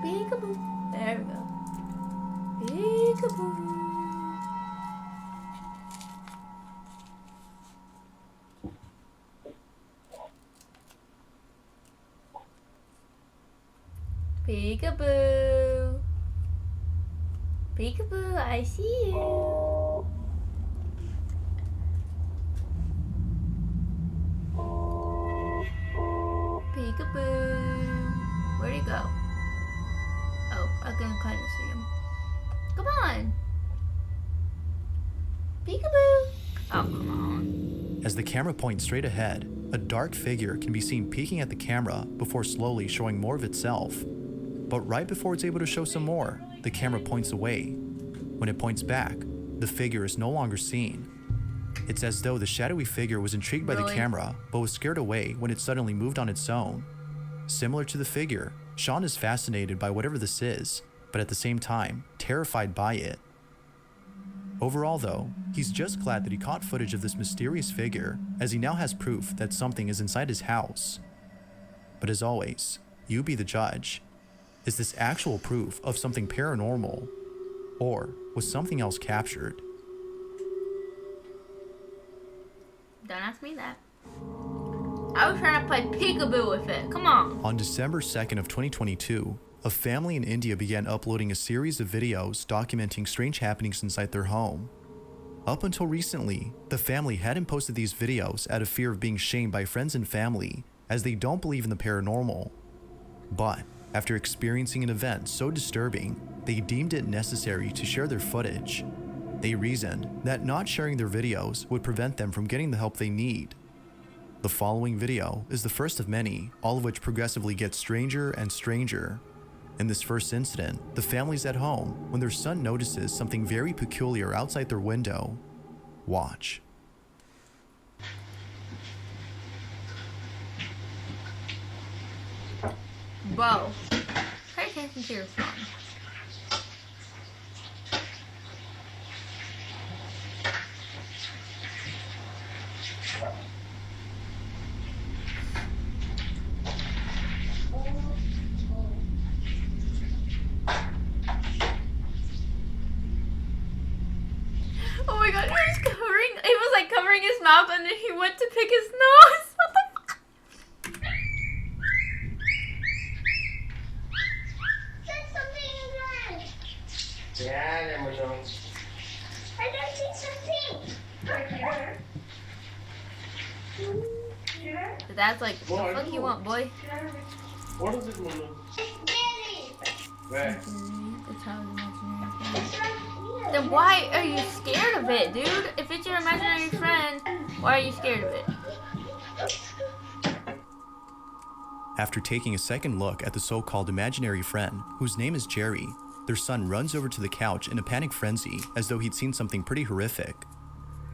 Peekaboo. There we go. Peekaboo. Peekaboo. Peekaboo, I see you. Peekaboo. Where'd he go? Oh, I can kind of see him. Come on. Peekaboo. Oh, come on. As the camera points straight ahead, a dark figure can be seen peeking at the camera before slowly showing more of itself. But right before it's able to show some more, the camera points away. When it points back, the figure is no longer seen. It's as though the shadowy figure was intrigued by the camera, but was scared away when it suddenly moved on its own. Similar to the figure, Sean is fascinated by whatever this is, but at the same time, terrified by it. Overall though, he's just glad that he caught footage of this mysterious figure, as he now has proof that something is inside his house. But as always, you be the judge. Is this actual proof of something paranormal? Or was something else captured? Don't ask me that. I was trying to play peekaboo with it. Come on. On December 2nd of 2022, a family in India began uploading a series of videos documenting strange happenings inside their home. Up until recently, the family hadn't posted these videos out of fear of being shamed by friends and family, as they don't believe in the paranormal. But after experiencing an event so disturbing, they deemed it necessary to share their footage. They reasoned that not sharing their videos would prevent them from getting the help they need. The following video is the first of many, all of which progressively get stranger and stranger. In this first incident, the family's at home when their son notices something very peculiar outside their window. Watch. Whoa. Pay attention to your phone. Oh my god, he was covering his mouth and then he went to pick his nose. What the fuck? There's something in there. Yeah, I don't see something. The dad's like, what the fuck you want, boy? What is it, Mulu? Where? Then why are you scared of it, dude? If it's your imaginary friend, why are you scared of it? After taking a second look at the so-called imaginary friend, whose name is Jerry, their son runs over to the couch in a panic frenzy as though he'd seen something pretty horrific.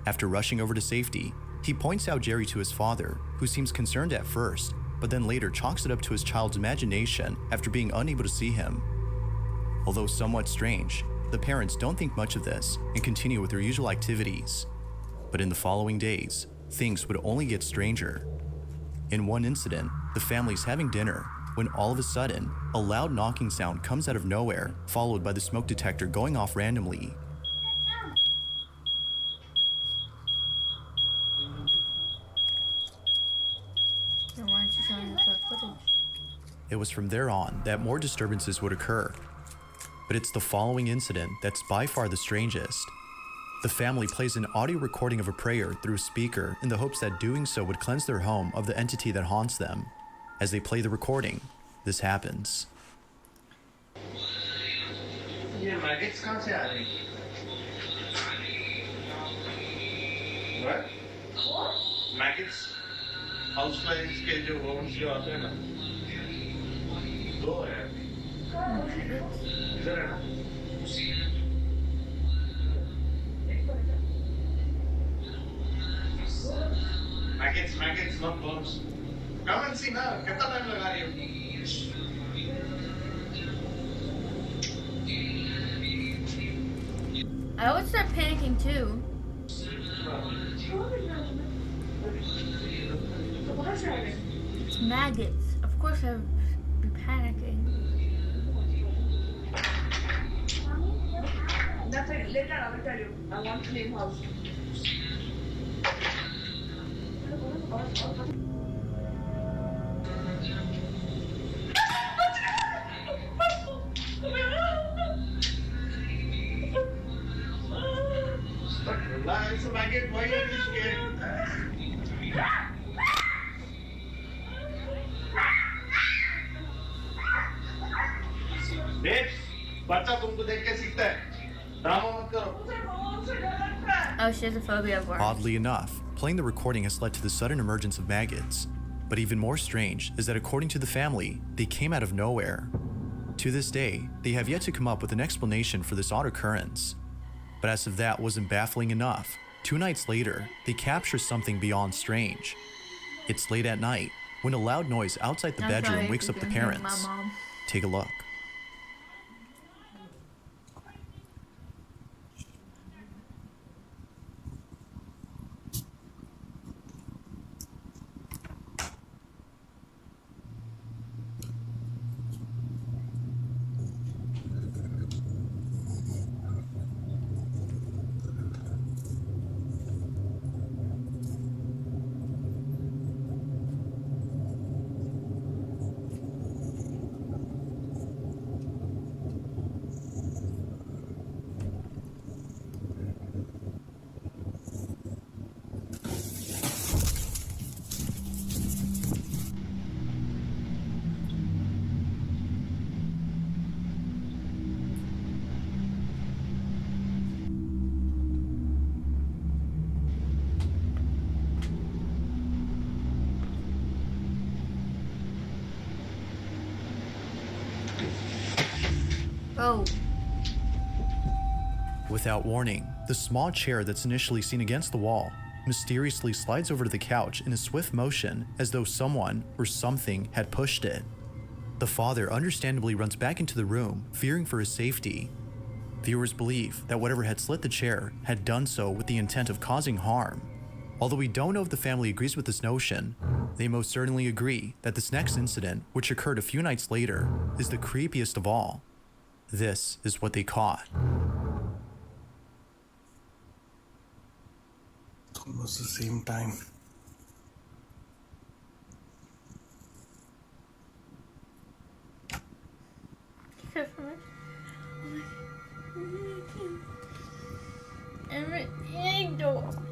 After rushing over to safety, he points out Jerry to his father, who seems concerned at first, but then later chalks it up to his child's imagination after being unable to see him. Although somewhat strange, the parents don't think much of this and continue with their usual activities. But in the following days, things would only get stranger. In one incident, the family's having dinner when all of a sudden, a loud knocking sound comes out of nowhere, followed by the smoke detector going off randomly. Then why aren't you showing us that footage? It was from there on that more disturbances would occur. But it's the following incident that's by far the strangest. The family plays an audio recording of a prayer through a speaker in the hopes that doing so would cleanse their home of the entity that haunts them. As they play the recording, this happens. ये maggots कहाँ से आ रही? What? Maggots? Houseflies के जो worms जो आते हैं ना? दो हैं. इधर है ना? Maggots, not worms. Come and see now. कितना time लगा रही हो? I would start panicking too. It's maggots. Of course I would be panicking. No, Later, I will tell you. I want to clean house. Relax, Maggot. Why are you scared? Babes, बच्चा तुमको देख के सीखता है. Drama मत करो. Oh, she has a phobia of worms. Oddly enough, playing the recording has led to the sudden emergence of maggots. But even more strange is that according to the family, they came out of nowhere. To this day, they have yet to come up with an explanation for this odd occurrence. But as if that wasn't baffling enough, 2 nights later, they capture something beyond strange. It's late at night, when a loud noise outside the bedroom wakes up the parents. Take a look. Oh. Without warning, the small chair that's initially seen against the wall mysteriously slides over to the couch in a swift motion as though someone or something had pushed it. The father understandably runs back into the room, fearing for his safety. Viewers believe that whatever had slid the chair had done so with the intent of causing harm. Although we don't know if the family agrees with this notion, they most certainly agree that this next incident, which occurred a few nights later, is the creepiest of all. This is what they caught. Almost the same time.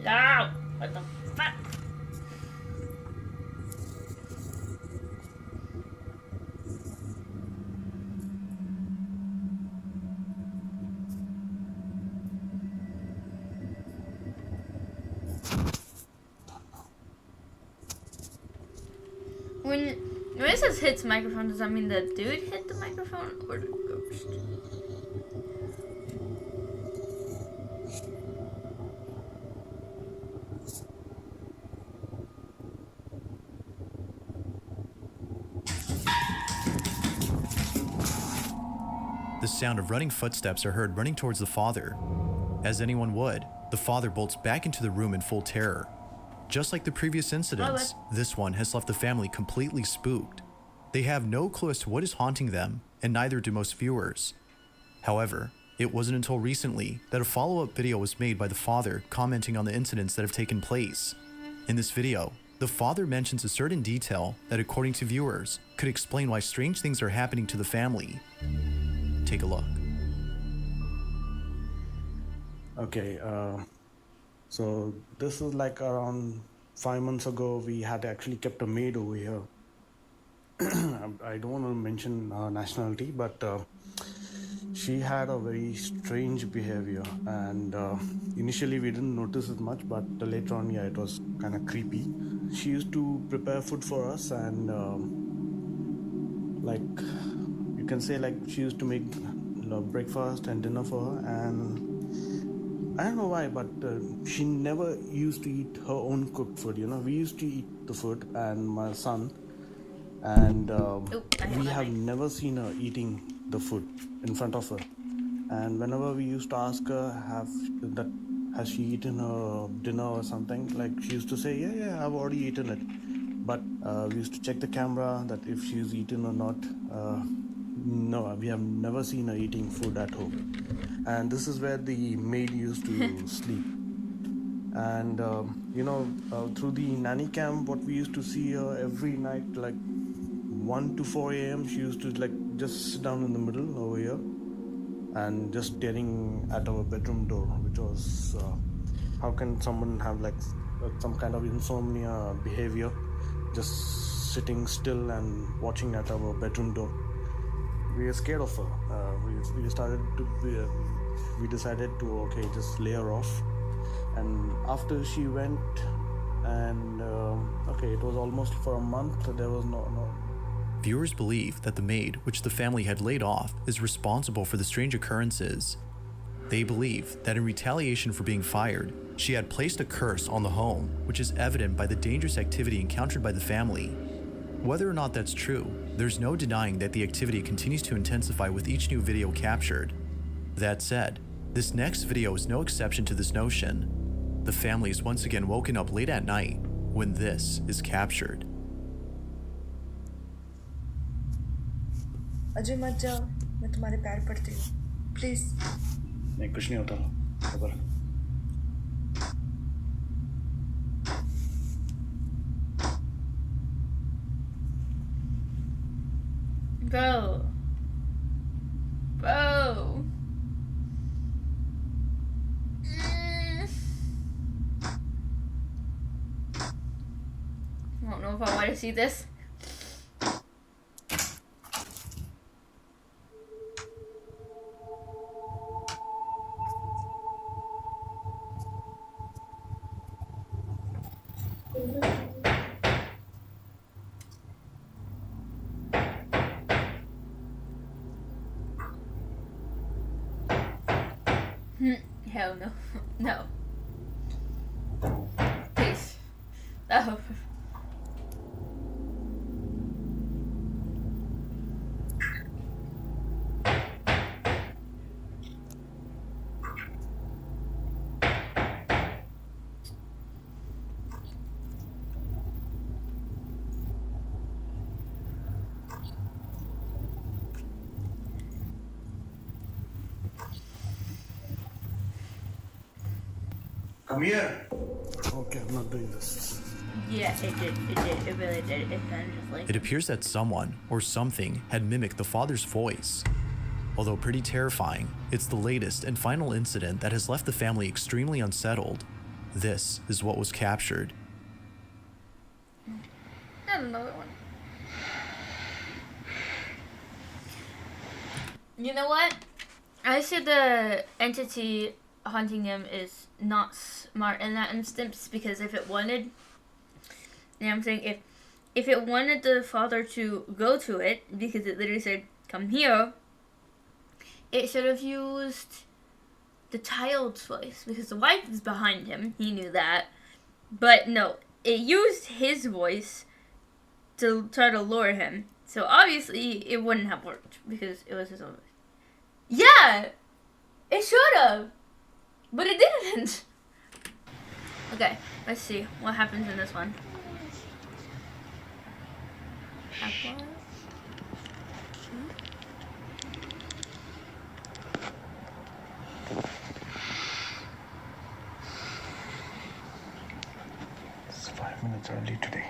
No! What the fuck? When it says hits microphone, does that mean the dude hit the microphone or the ghost? The sound of running footsteps are heard running towards the father. As anyone would, the father bolts back into the room in full terror. Just like the previous incidents, this one has left the family completely spooked. They have no clue as to what is haunting them, and neither do most viewers. However, it wasn't until recently that a follow-up video was made by the father commenting on the incidents that have taken place. In this video, the father mentions a certain detail that, according to viewers, could explain why strange things are happening to the family. Take a look. Okay, so this is like around 5 months ago. We had actually kept a maid over here. I don't want to mention nationality, but she had a very strange behavior, and initially we didn't notice it much, but later on, yeah, it was kind of creepy. She used to prepare food for us, and like you can say, like she used to make breakfast and dinner for her, and I don't know why, but she never used to eat her own cooked food. You know, we used to eat the food, and my son, and we have never seen her eating the food in front of her. And whenever we used to ask her, has she eaten her dinner or something, like she used to say, yeah, I've already eaten it. But we used to check the camera that if she's eaten or not. No, we have never seen her eating food at home. and this is where the maid used to sleep. And through the nanny cam, what we used to see her every night, like 1 to 4 a.m., she used to like just sit down in the middle over here and just staring at our bedroom door, which was how can someone have like some kind of insomnia behavior, just sitting still and watching at our bedroom door. We were scared of her. We decided to just lay her off. And after she went, and it was almost for a month, there was no. Viewers believe that the maid, which the family had laid off, is responsible for the strange occurrences. They believe that in retaliation for being fired, she had placed a curse on the home, which is evident by the dangerous activity encountered by the family. Whether or not that's true, there's no denying that the activity continues to intensify with each new video captured. That said, this next video is no exception to this notion. The family is once again woken up late at night when this is captured. Ajay मत जाओ, मैं तुम्हारे पैर पड़ती हूँ, please. नहीं, कुछ नहीं होता, खबर। Bro. I don't know if I want to see this. Hell no. No. Please. Oh. Come here. Okay, I'm not doing this. Yeah, it did. It really did. It sounded just like... It appears that someone or something had mimicked the father's voice. Although pretty terrifying, it's the latest and final incident that has left the family extremely unsettled. This is what was captured. Got another one. You know what? I see the entity haunting him is not smart in that instance, because if it wanted, and I'm saying if it wanted the father to go to it, because it literally said, come here, it should have used the child's voice, because the wife is behind him, he knew that, but no, it used his voice to try to lure him, so obviously it wouldn't have worked, because it was his own voice. Yeah! It should have! But it didn't! Okay, let's see what happens in this one. Apple? It's 5 minutes early today.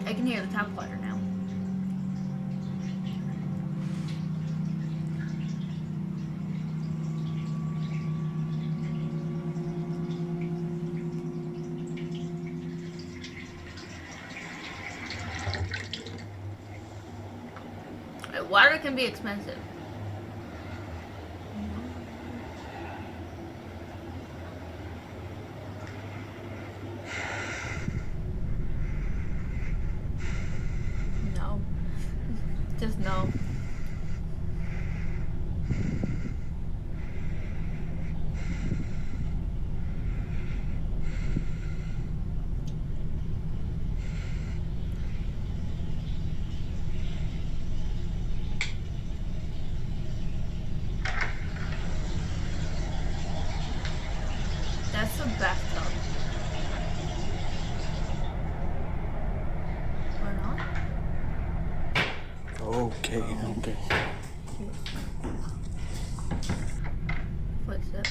I can hear the tap water now. Water can be expensive. No. Just no. That's a bathtub. Or not? Okay. Footsteps.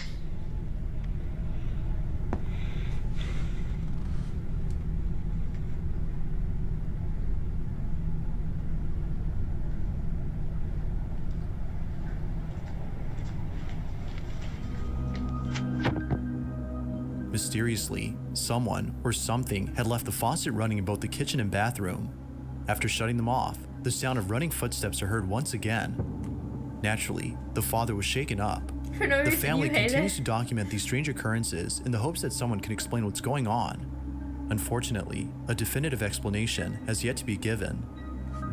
Mysteriously, someone or something had left the faucet running in both the kitchen and bathroom. After shutting them off, the sound of running footsteps are heard once again. Naturally, the father was shaken up. For no The reason, family you hate continues it? to document these strange occurrences in the hopes that someone can explain what's going on. Unfortunately, a definitive explanation has yet to be given.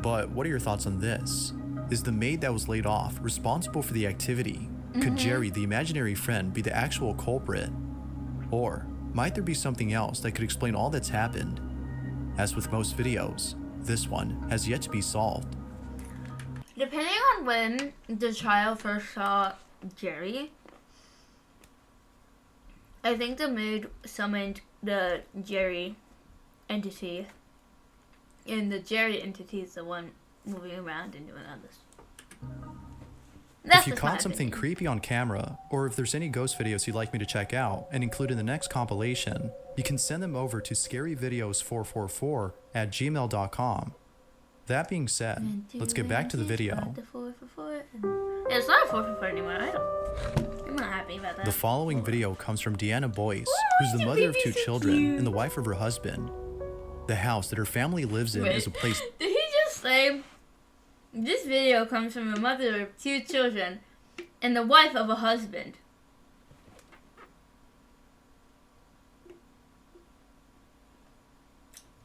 But what are your thoughts on this? Is the maid that was laid off responsible for the activity? Could Jerry, the imaginary friend, be the actual culprit? Or might there be something else that could explain all that's happened? As with most videos, this one has yet to be solved. Depending on when the child first saw Jerry, I think the maid summoned the Jerry entity, and the Jerry entity is the one moving around and doing all this. If you caught something creepy on camera, or if there's any ghost videos you'd like me to check out and include in the next compilation, you can send them over to scaryvideos444@gmail.com. That being said, let's get back to the video. It's not 444 anymore. I'm not happy about that. The following video comes from Deanna Boyce, who's the mother of 2 children and the wife of her husband. The house that her family lives in is a place. Did he just say, this video comes from a mother of 2 children and the wife of a husband?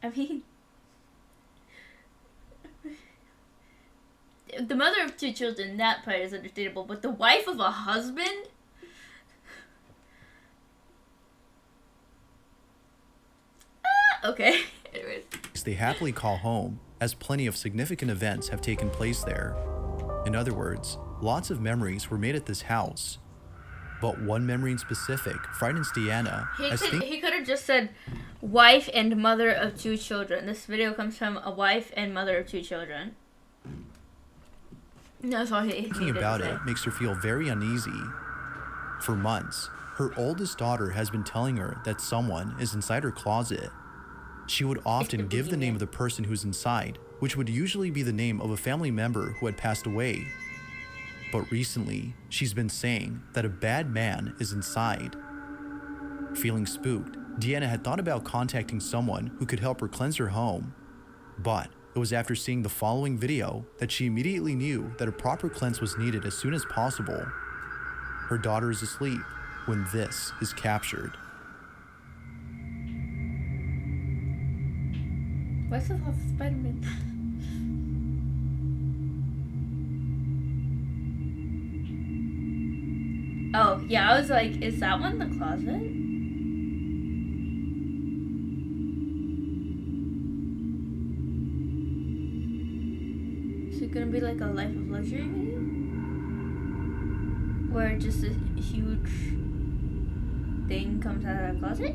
I mean, the mother of 2 children, that part is understandable, but the wife of a husband? Okay. Anyways. They happily call home, as plenty of significant events have taken place there. In other words, lots of memories were made at this house. But one memory in specific frightens Deanna. He could have just said wife and mother of 2 children. This video comes from a wife and mother of 2 children. That's all he Thinking about it makes her feel very uneasy. For months, her oldest daughter has been telling her that someone is inside her closet. She would often give the name of the person who's inside, which would usually be the name of a family member who had passed away. But recently, she's been saying that a bad man is inside. Feeling spooked, Deanna had thought about contacting someone who could help her cleanse her home. But it was after seeing the following video that she immediately knew that a proper cleanse was needed as soon as possible. Her daughter is asleep when this is captured. What's the fuck Spider-Man? Oh, yeah, I was like, is that one the closet? Is it gonna be like a Life of Luxury video? Where just a huge thing comes out of a closet?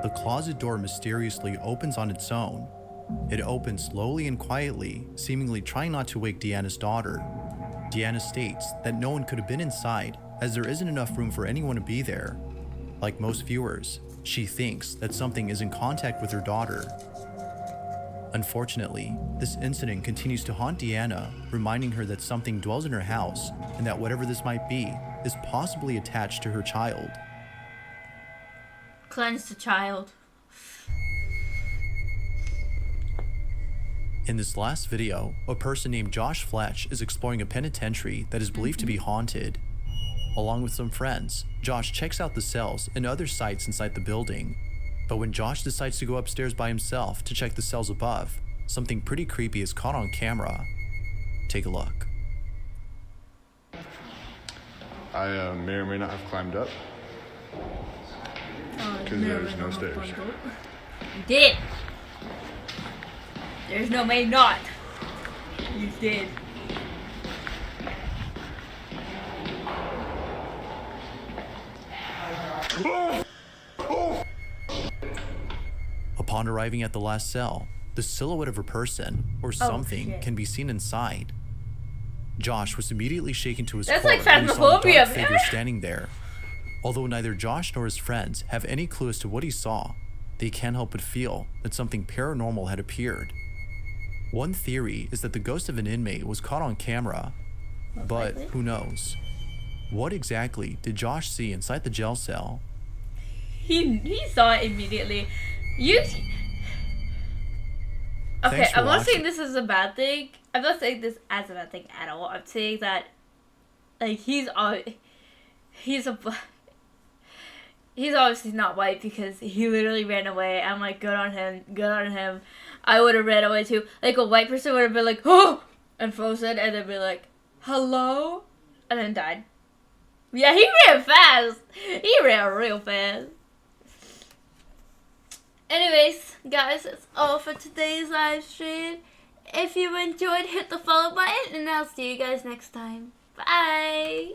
The closet door mysteriously opens on its own. It opens slowly and quietly, seemingly trying not to wake Deanna's daughter. Deanna states that no one could have been inside, as there isn't enough room for anyone to be there. Like most viewers, she thinks that something is in contact with her daughter. Unfortunately, this incident continues to haunt Deanna, reminding her that something dwells in her house and that whatever this might be is possibly attached to her child. Cleanse the child. In this last video, a person named Josh Fletch is exploring a penitentiary that is believed to be haunted. Along with some friends, Josh checks out the cells and other sites inside the building. But when Josh decides to go upstairs by himself to check the cells above, something pretty creepy is caught on camera. Take a look. I may or may not have climbed up. Because there's no stairs. You did. There's no may not. You did. Upon arriving at the last cell, the silhouette of a person or something shit. can be seen inside. Josh was immediately shaken to his That's core like when he saw a phasmophobia, dark man. figure standing there. Although neither Josh nor his friends have any clue as to what he saw, they can't help but feel that something paranormal had appeared. One theory is that the ghost of an inmate was caught on camera, but who knows? What exactly did Josh see inside the jail cell? He saw it immediately. Okay, Thanks for I'm not saying watching. this is a bad thing. I'm not saying this as a bad thing at all. I'm saying that, like, he's obviously not white because he literally ran away. I'm like, good on him, good on him. I would have ran away too. Like, a white person would have been like, oh, and frozen, and then be like, hello, and then died. Yeah, he ran fast. He ran real fast. Anyways, guys, that's all for today's live stream. If you enjoyed, hit the follow button, and I'll see you guys next time. Bye!